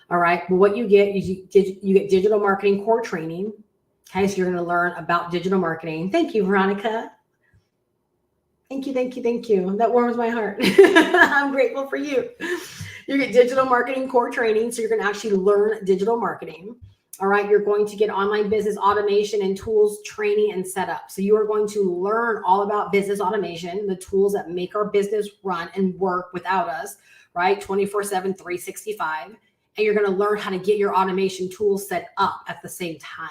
All right. Well, what you get is you get digital marketing core training. Okay, so you're going to learn about digital marketing. Thank you, Veronica. Thank you. That warms my heart. I'm grateful for you. You get digital marketing core training, so you're going to actually learn digital marketing. All right, you're going to get online business automation and tools, training, and setup. So you are going to learn all about business automation, the tools that make our business run and work without us, right? 24/7, 365. And you're going to learn how to get your automation tools set up at the same time.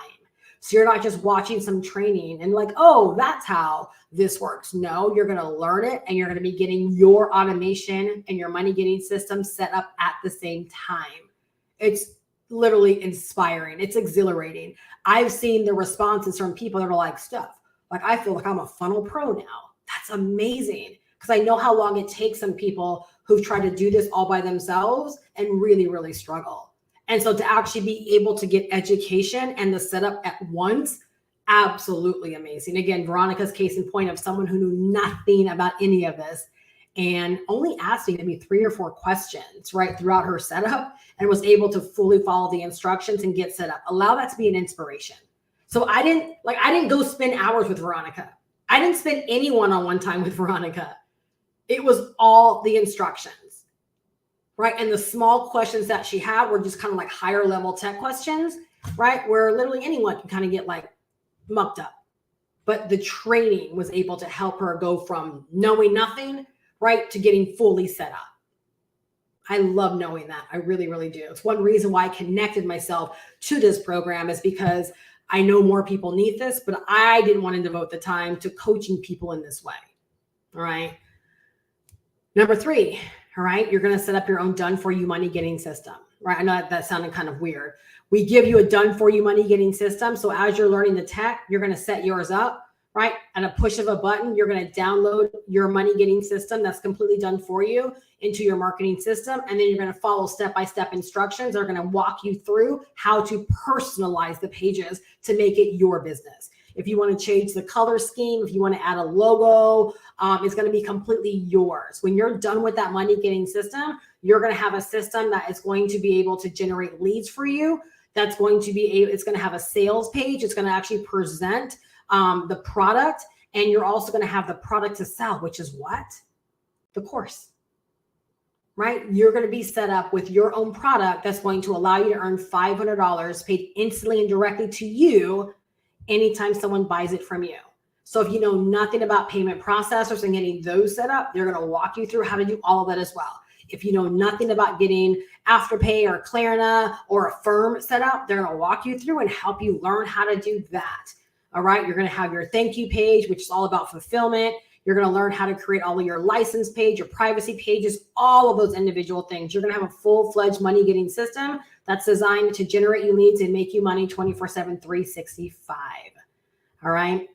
So you're not just watching some training and like, oh, that's how this works. No, you're going to learn it and you're going to be getting your automation and your money getting system set up at the same time. It's literally inspiring. It's exhilarating. I've seen the responses from people that are like, Steph, like I feel like I'm a funnel pro now. That's amazing. Because I know how long it takes some people who've tried to do this all by themselves and really, really struggle. And so to actually be able to get education and the setup at once, absolutely amazing. Again, Veronica's case in point of someone who knew nothing about any of this and only asked me maybe 3 or 4 questions, right, throughout her setup and was able to fully follow the instructions and get set up. Allow that to be an inspiration. So I didn't go spend hours with Veronica. I didn't spend any one-on-one time with Veronica. It was all the instructions. Right. And the small questions that she had were just kind of like higher level tech questions, right? Where literally anyone can kind of get like mucked up. But the training was able to help her go from knowing nothing, right, to getting fully set up. I love knowing that. I really, really do. It's one reason why I connected myself to this program, is because I know more people need this, but I didn't want to devote the time to coaching people in this way. All right. Number 3, all right, you're going to set up your own done for you money getting system, right? I know that sounded kind of weird. We give you a done for you money getting system. So as you're learning the tech, you're going to set yours up, right? At a push of a button, you're going to download your money getting system that's completely done for you into your marketing system. And then you're going to follow step-by-step instructions that are going to walk you through how to personalize the pages to make it your business. If you want to change the color scheme, if you want to add a logo, it's going to be completely yours. When you're done with that money getting system, you're going to have a system that is going to be able to generate leads for you. That's going to be it's going to have a sales page. It's going to actually present the product, and you're also going to have the product to sell, which is what? The course, right? You're going to be set up with your own product that's going to allow you to earn $500 paid instantly and directly to you anytime someone buys it from you. So if you know nothing about payment processors and getting those set up, they're going to walk you through how to do all of that as well. If you know nothing about getting Afterpay or Klarna or a firm set up, they're going to walk you through and help you learn how to do that. All right. You're going to have your thank you page, which is all about fulfillment. You're going to learn how to create all of your license page, your privacy pages, all of those individual things. You're going to have a full-fledged money getting system that's designed to generate you leads and make you money 24/7, 365. All right.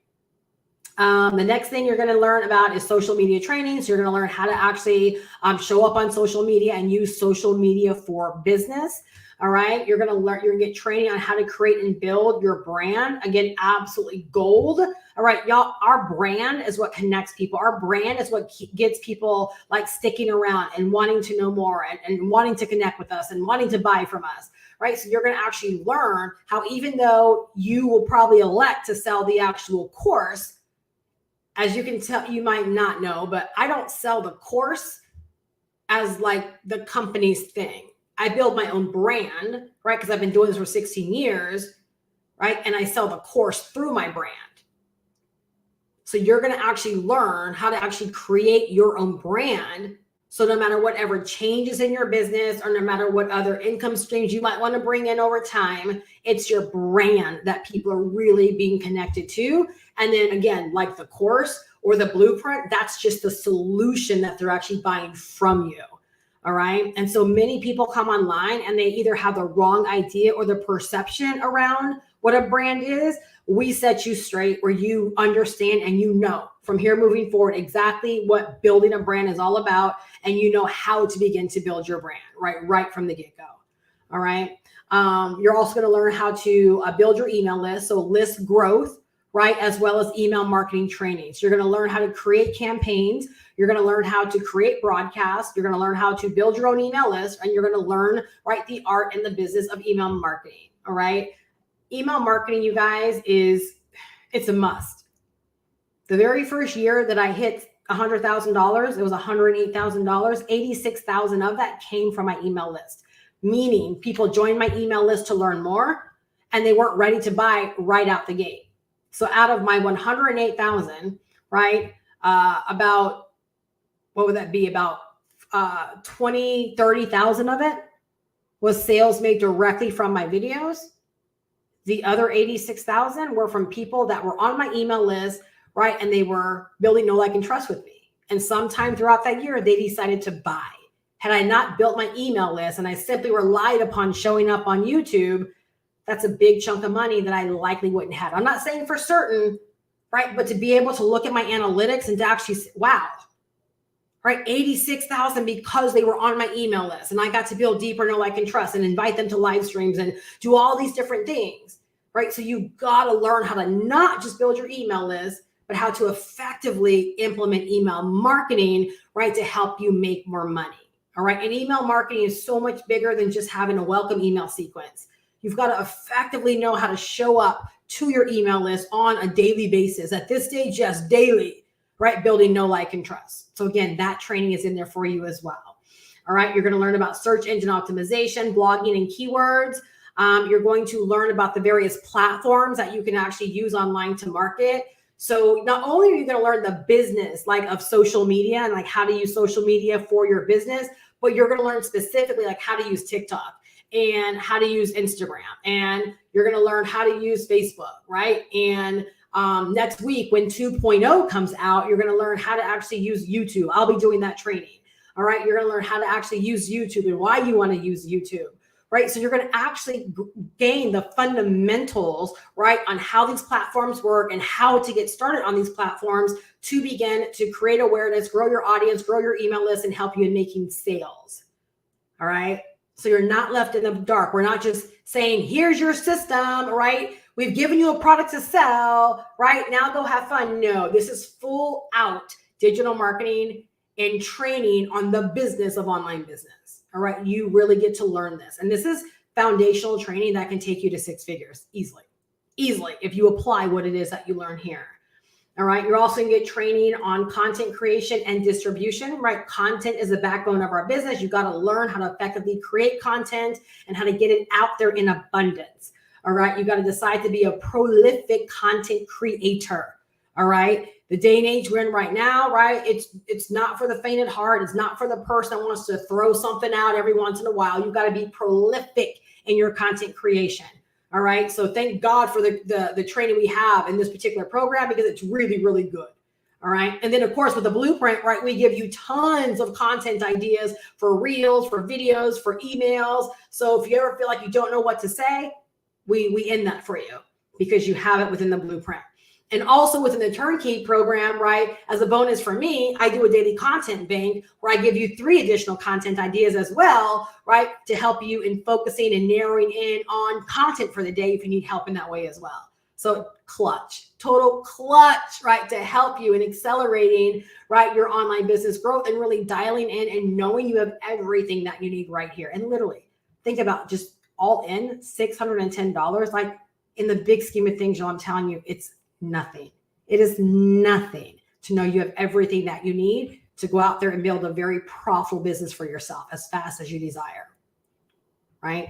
The next thing you're going to learn about is social media training. So you're going to learn how to actually show up on social media and use social media for business. All right. You're going to learn, you're going to get training on how to create and build your brand. Again, absolutely gold. All right, y'all, our brand is what connects people. Our brand is what gets people like sticking around and wanting to know more and wanting to connect with us and wanting to buy from us. Right. So you're going to actually learn how, even though you will probably elect to sell the actual course, as you can tell, you might not know, but I don't sell the course as like the company's thing. I build my own brand, right? Because I've been doing this for 16 years, right? And I sell the course through my brand. So you're going to actually learn how to actually create your own brand. So no matter whatever changes in your business or no matter what other income streams you might want to bring in over time, it's your brand that people are really being connected to. And then again, like the course or the blueprint, that's just the solution that they're actually buying from you. All right. And so many people come online and they either have the wrong idea or the perception around what a brand is. We set you straight where you understand and you know from here moving forward exactly what building a brand is all about. And you know how to begin to build your brand right from the get-go. All right. You're also going to learn how to build your email list. So list growth, right? As well as email marketing trainings. You're going to learn how to create campaigns. You're going to learn how to create broadcasts. You're going to learn how to build your own email list, and you're going to learn, right, the art and the business of email marketing. All right. Email marketing, you guys, it's a must. The very first year that I hit $100,000, it was $108,000. $86,000 of that came from my email list, meaning people joined my email list to learn more, and they weren't ready to buy right out the gate. So out of my 108,000, right, about, what would that be? About 30,000 of it was sales made directly from my videos. The other 86,000 were from people that were on my email list, right? And they were building know, like, and trust with me. And sometime throughout that year, they decided to buy. Had I not built my email list and I simply relied upon showing up on YouTube, that's a big chunk of money that I likely wouldn't have. I'm not saying for certain, right? But to be able to look at my analytics and to actually, wow, right? 86,000 because they were on my email list, and I got to build deeper know, like, and trust and invite them to live streams and do all these different things, right? So you got to learn how to not just build your email list, but how to effectively implement email marketing, right? To help you make more money. All right. And email marketing is so much bigger than just having a welcome email sequence. You've got to effectively know how to show up to your email list on a daily basis. At this stage, yes, daily, right? Building know, like, and trust. So again, that training is in there for you as well. All right. You're going to learn about search engine optimization, blogging, and keywords. You're going to learn about the various platforms that you can actually use online to market. So not only are you going to learn the business like of social media and like how to use social media for your business, but you're going to learn specifically like how to use TikTok and how to use Instagram, and you're going to learn how to use Facebook, right? And next week when 2.0 comes out, you're going to learn how to actually use YouTube. I'll be doing that training. All right. You're going to learn how to actually use YouTube and why you want to use YouTube, right? So you're going to actually gain the fundamentals, right, on how these platforms work and how to get started on these platforms to begin to create awareness, grow your audience, grow your email list, and help you in making sales. All right. So you're not left in the dark. We're not just saying, here's your system, right? We've given you a product to sell, right? Now go have fun. No, this is full out digital marketing and training on the business of online business. All right. You really get to learn this. And this is foundational training that can take you to 6 figures easily, if you apply what it is that you learn here. All right. You're also going to get training on content creation and distribution, right? Content is the backbone of our business. You got to learn how to effectively create content and how to get it out there in abundance. All right. You got to decide to be a prolific content creator. All right. The day and age we're in right now, right? It's not for the faint at heart. It's not for the person that wants to throw something out every once in a while. You got to be prolific in your content creation. All right. So thank God for the training we have in this particular program, because it's really, really good. All right. And then, of course, with the blueprint, right, we give you tons of content ideas for reels, for videos, for emails. So if you ever feel like you don't know what to say, we end that for you because you have it within the blueprint. And also within the turnkey program, right, as a bonus for me, I do a daily content bank where I give you 3 additional content ideas as well, right, to help you in focusing and narrowing in on content for the day if you need help in that way as well. So clutch, total clutch, right, to help you in accelerating, right, your online business growth and really dialing in and knowing you have everything that you need right here. And literally think about just all in $610, like in the big scheme of things, I'm telling you, it's nothing. It is nothing to know you have everything that you need to go out there and build a very profitable business for yourself as fast as you desire, right?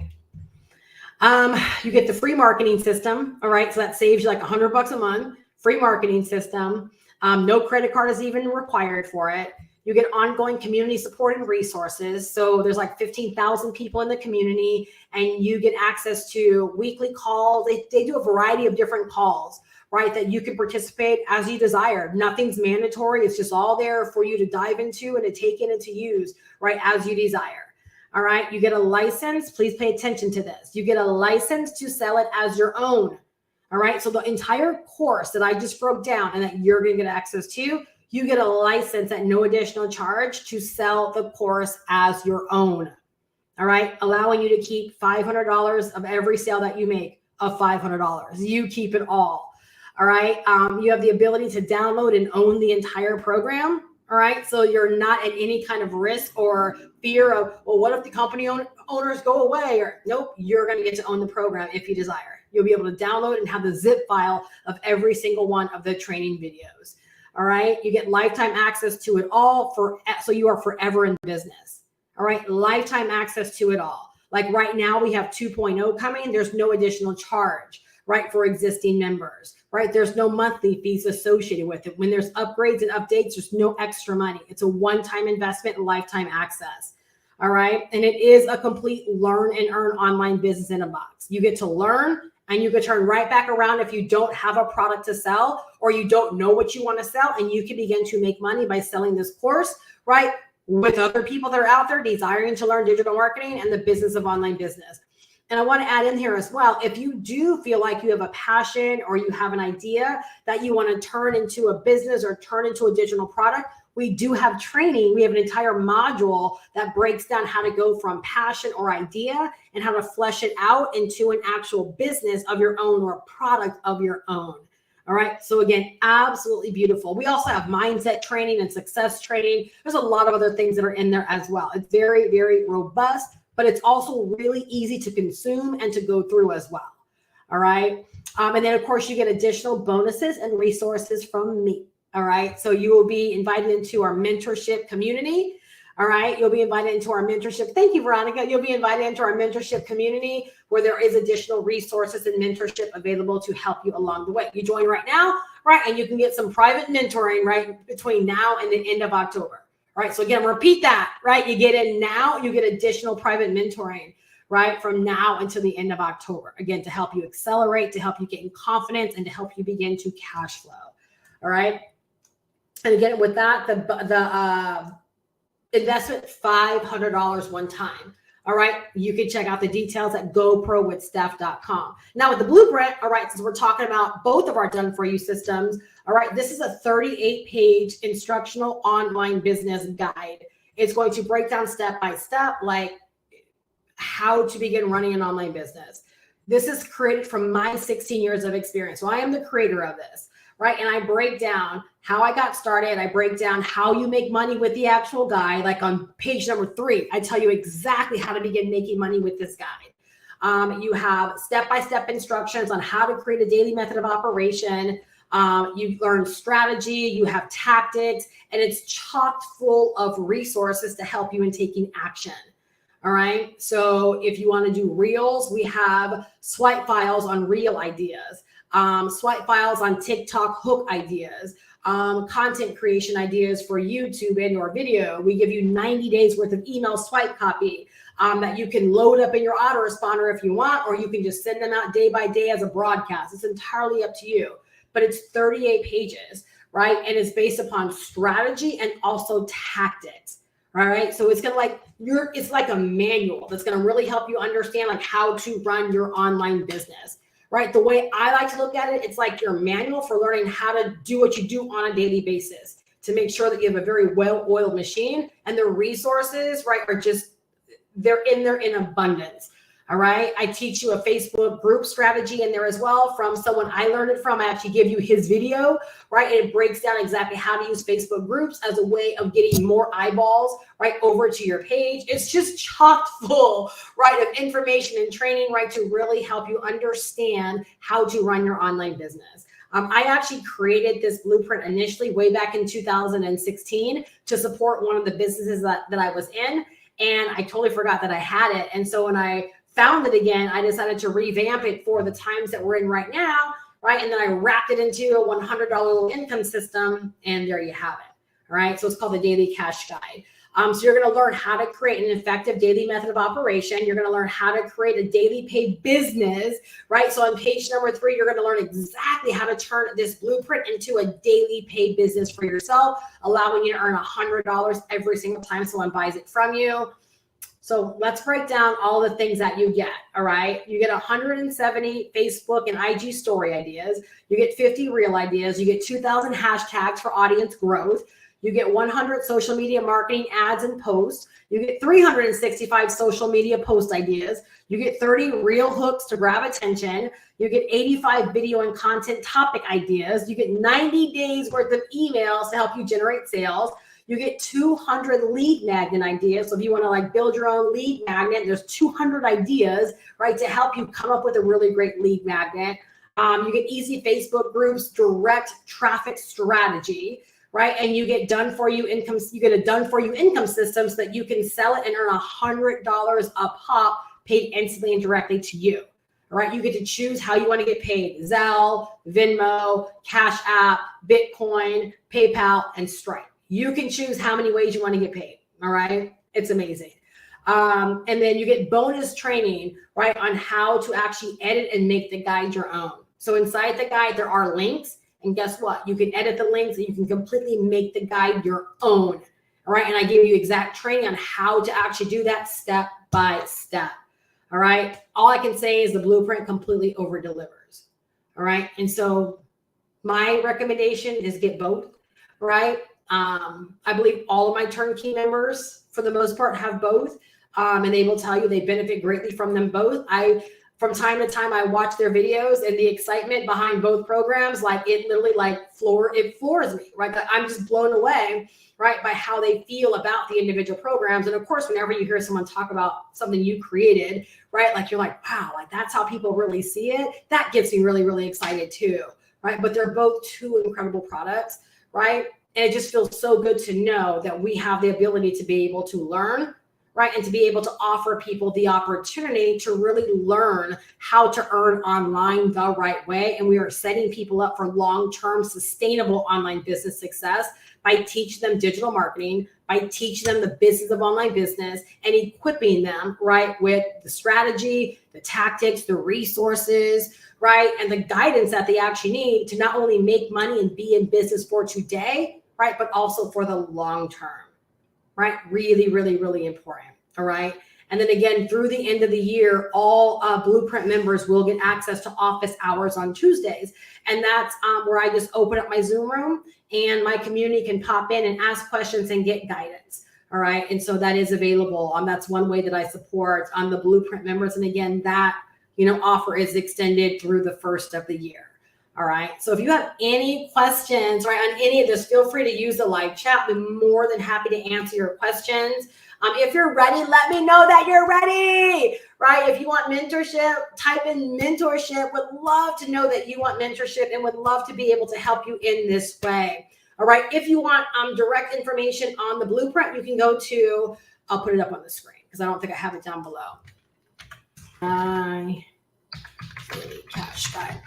You get the free marketing system. All right. So that saves you like $100 a month, free marketing system. No credit card is even required for it. You get ongoing community support and resources. So there's like 15,000 people in the community and you get access to weekly calls. They do a variety of different calls, right, that you can participate as you desire. Nothing's mandatory. It's just all there for you to dive into and to take in and to use, right, as you desire. All right. You get a license. Please pay attention to this. You get a license to sell it as your own. All right. So the entire course that I just broke down and that you're going to get access to, you get a license at no additional charge to sell the course as your own. All right. Allowing you to keep $500 of every sale that you make of $500. You keep it all. All right. You have the ability to download and own the entire program. All right. So you're not at any kind of risk or fear of, well, what if the company owners go away? Or nope, you're going to get to own the program if you desire. You'll be able to download and have the zip file of every single one of the training videos. All right. You get lifetime access to it all so you are forever in business. All right. Lifetime access to it all. Like right now we have 2.0 coming. There's no additional charge, right, for existing members, right? There's no monthly fees associated with it. When there's upgrades and updates, there's no extra money. It's a one-time investment and lifetime access. All right. And it is a complete learn and earn online business in a box. You get to learn and you can turn right back around if you don't have a product to sell or you don't know what you want to sell, and you can begin to make money by selling this course, right, with other people that are out there desiring to learn digital marketing and the business of online business. And I want to add in here as well, if you do feel like you have a passion or you have an idea that you want to turn into a business or turn into a digital product, we do have training. We have an entire module that breaks down how to go from passion or idea and how to flesh it out into an actual business of your own or a product of your own. All right. So again, absolutely beautiful. We also have mindset training and success training. There's a lot of other things that are in there as well. It's very, very robust, but it's also really easy to consume and to go through as well. All right. And then, of course, you get additional bonuses and resources from me. All right. So you will be invited into our mentorship community. All right. You'll be invited into our mentorship. Thank you, Veronica. You'll be invited into our mentorship community where there is additional resources and mentorship available to help you along the way. You join right now, right? And you can get some private mentoring right between now and the end of October. All right. So again, repeat that, right? You get in now, you get additional private mentoring, right? From now until the end of October, again, to help you accelerate, to help you gain confidence, and to help you begin to cash flow. All right. And again, with that, the investment, $500 one time. All right. You can check out the details at goprowithsteph.com. Now with the blueprint, all right, since we're talking about both of our done for you systems, all right, this is a 38-page instructional online business guide. It's going to break down step by step, like how to begin running an online business. This is created from my 16 years of experience. So I am the creator of this, right? And I break down how I got started. I break down how you make money with the actual guide. Like on page number 3, I tell you exactly how to begin making money with this guide. You have step-by-step instructions on how to create a daily method of operation. You learn strategy, you have tactics, and it's chock full of resources to help you in taking action. All right. So if you want to do reels, we have swipe files on reel ideas, swipe files on TikTok hook ideas, content creation ideas for YouTube and your video. We give you 90 days worth of email swipe copy that you can load up in your autoresponder if you want, or you can just send them out day by day as a broadcast. It's entirely up to you, but it's 38 pages, right? And it's based upon strategy and also tactics. All right. So it's it's like a manual that's going to really help you understand like how to run your online business, right? The way I like to look at it, it's like your manual for learning how to do what you do on a daily basis to make sure that you have a very well-oiled machine, and the resources, right, are just, they're in there in abundance. All right. I teach you a Facebook group strategy in there as well from someone I learned it from. I actually give you his video, right? And it breaks down exactly how to use Facebook groups as a way of getting more eyeballs, right, over to your page. It's just chock full, right, of information and training, right, to really help you understand how to run your online business. I actually created this blueprint initially way back in 2016 to support one of the businesses that I was in. And I totally forgot that I had it. And so when I found it again, I decided to revamp it for the times that we're in right now, right? And then I wrapped it into a $100 income system, and there you have it. All right. So it's called the Daily Cash Guide. So you're going to learn how to create an effective daily method of operation. You're going to learn how to create a daily paid business, right? So on page number 3, you're going to learn exactly how to turn this blueprint into a daily paid business for yourself, allowing you to earn $100 every single time someone buys it from you. So let's break down all the things that you get. All right. You get 170 Facebook and IG story ideas. You get 50 reel ideas. You get 2,000 hashtags for audience growth. You get 100 social media marketing ads and posts. You get 365 social media post ideas. You get 30 reel hooks to grab attention. You get 85 video and content topic ideas. You get 90 days worth of emails to help you generate sales. You get 200 lead magnet ideas. So if you want to like build your own lead magnet, there's 200 ideas, right, to help you come up with a really great lead magnet. You get easy Facebook groups, direct traffic strategy, right? And you get done for you income. You get a done for you income system so that you can sell it and earn $100 a pop paid instantly and directly to you. All right. You get to choose how you want to get paid: Zelle, Venmo, Cash App, Bitcoin, PayPal, and Stripe. You can choose how many ways you want to get paid. All right. It's amazing. And then you get bonus training, right, on how to actually edit and make the guide your own. So inside the guide, there are links. And guess what? You can edit the links and you can completely make the guide your own. All right. And I give you exact training on how to actually do that step by step. All right. All I can say is the blueprint completely over delivers. All right. And so my recommendation is get both. Right. I believe all of my turnkey members, for the most part, have both, and they will tell you they benefit greatly from them both. From time to time, I watch their videos, and the excitement behind both programs, like it literally floors me, right? I'm just blown away, right, by how they feel about the individual programs. And of course, whenever you hear someone talk about something you created, right, like you're like, wow, like that's how people really see it. That gets me really, really excited too, right? But they're both two incredible products, right? And it just feels so good to know that we have the ability to be able to learn, right? And to be able to offer people the opportunity to really learn how to earn online the right way. And we are setting people up for long-term sustainable online business success by teaching them digital marketing, by teaching them the business of online business and equipping them, right, with the strategy, the tactics, the resources, right, and the guidance that they actually need to not only make money and be in business for today, right, but also for the long term, right? Really, really, really important. All right. And then again, through the end of the year, all Blueprint members will get access to office hours on Tuesdays. And that's where I just open up my Zoom room and my community can pop in and ask questions and get guidance. All right. And so that is available. That's one way that I support the Blueprint members. And again, that, offer is extended through the first of the year. All right. So if you have any questions, right, on any of this, feel free to use the live chat. I'll be more than happy to answer your questions. If you're ready, let me know that you're ready, right? If you want mentorship, type in mentorship. Would love to know that you want mentorship and would love to be able to help you in this way. All right. If you want direct information on the Blueprint, you can go to, I'll put it up on the screen because I don't think I have it down below. Cash guide.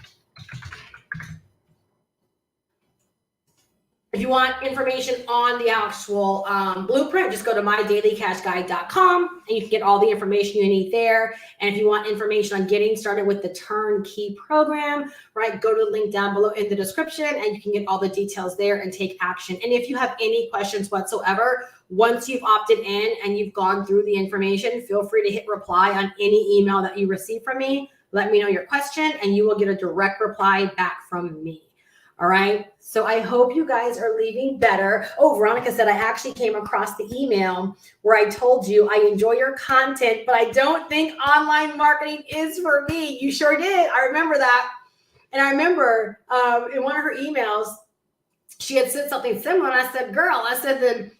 If you want information on the actual Blueprint, just go to mydailycashguide.com and you can get all the information you need there. And if you want information on getting started with the Turnkey program, right, go to the link down below in the description and you can get all the details there and take action. And if you have any questions whatsoever, once you've opted in and you've gone through the information, feel free to hit reply on any email that you receive from me. Let me know your question and you will get a direct reply back from me. All right. So I hope you guys are leaving better. Oh, Veronica said, I actually came across the email where I told you I enjoy your content, but I don't think online marketing is for me. You sure did. I remember that. And I remember in one of her emails, she had said something similar. And I said, girl, then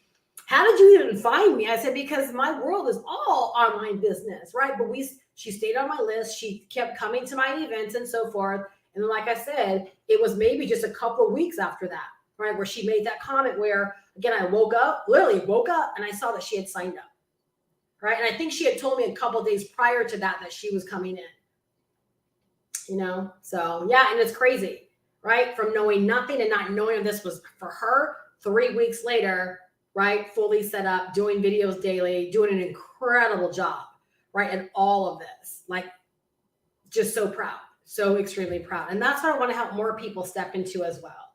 how did you even find me? I said, because my world is all online business, right? But she stayed on my list. She kept coming to my events and so forth. And then, like I said, it was maybe just a couple of weeks after that, right, where she made that comment where, again, I literally woke up and I saw that she had signed up, right? And I think she had told me a couple of days prior to that she was coming in, So, yeah, and it's crazy, right? From knowing nothing and not knowing if this was for her, 3 weeks later, right, fully set up, doing videos daily, doing an incredible job, right, and all of this, like, just so proud. So extremely proud. And that's what I want to help more people step into as well.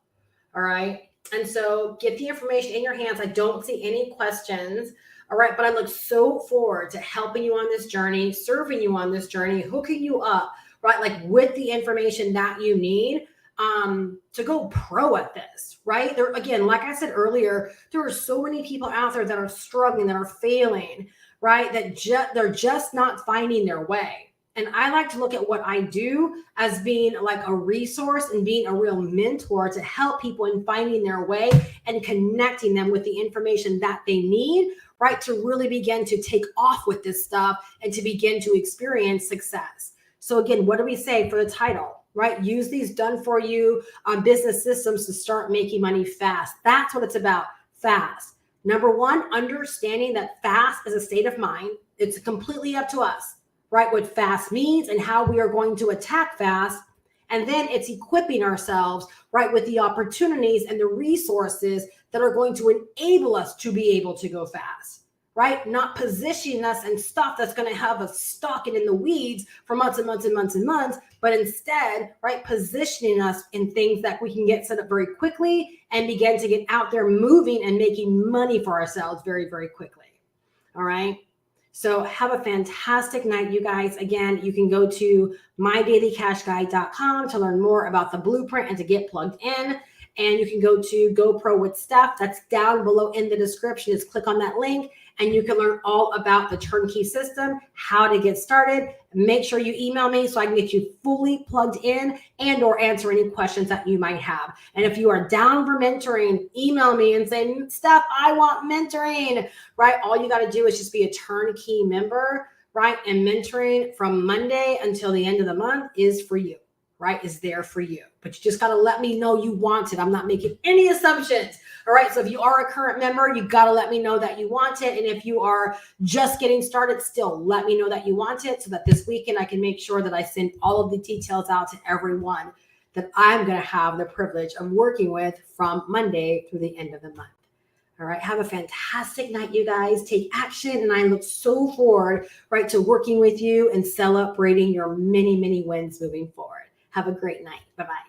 All right. And so get the information in your hands. I don't see any questions. All right. But I look so forward to helping you on this journey, serving you on this journey, hooking you up, right? Like with the information that you need to go pro at this, right? There, again, like I said earlier, there are so many people out there that are struggling, that are failing, right? That they're just not finding their way. And I like to look at what I do as being like a resource and being a real mentor to help people in finding their way and connecting them with the information that they need, right, to really begin to take off with this stuff and to begin to experience success. So again, what do we say for the title, right? Use these done for you business systems to start making money fast. That's what it's about, fast. Number one, understanding that fast is a state of mind. It's completely up to us, right? What fast means and how we are going to attack fast. And then it's equipping ourselves, right, with the opportunities and the resources that are going to enable us to be able to go fast, right? Not positioning us in stuff that's going to have us stuck and in the weeds for months and months and months and months, but instead, right, positioning us in things that we can get set up very quickly and begin to get out there moving and making money for ourselves very, very quickly. All right. So have a fantastic night, you guys. Again, you can go to mydailycashguide.com to learn more about the Blueprint and to get plugged in. And you can go to GoPro with Steph. That's down below in the description. Just click on that link and you can learn all about the turnkey system, how to get started. Make sure you email me so I can get you fully plugged in and or answer any questions that you might have. And if you are down for mentoring, email me and say, Steph, I want mentoring, right? All you got to do is just be a turnkey member, right? And mentoring from Monday until the end of the month is for you, right? Is there for you. But you just got to let me know you want it. I'm not making any assumptions. All right. So if you are a current member, you got to let me know that you want it. And if you are just getting started, still let me know that you want it so that this weekend I can make sure that I send all of the details out to everyone that I'm going to have the privilege of working with from Monday through the end of the month. All right. Have a fantastic night, you guys. Take action. And I look so forward, right, to working with you and celebrating your many, many wins moving forward. Have a great night. Bye-bye.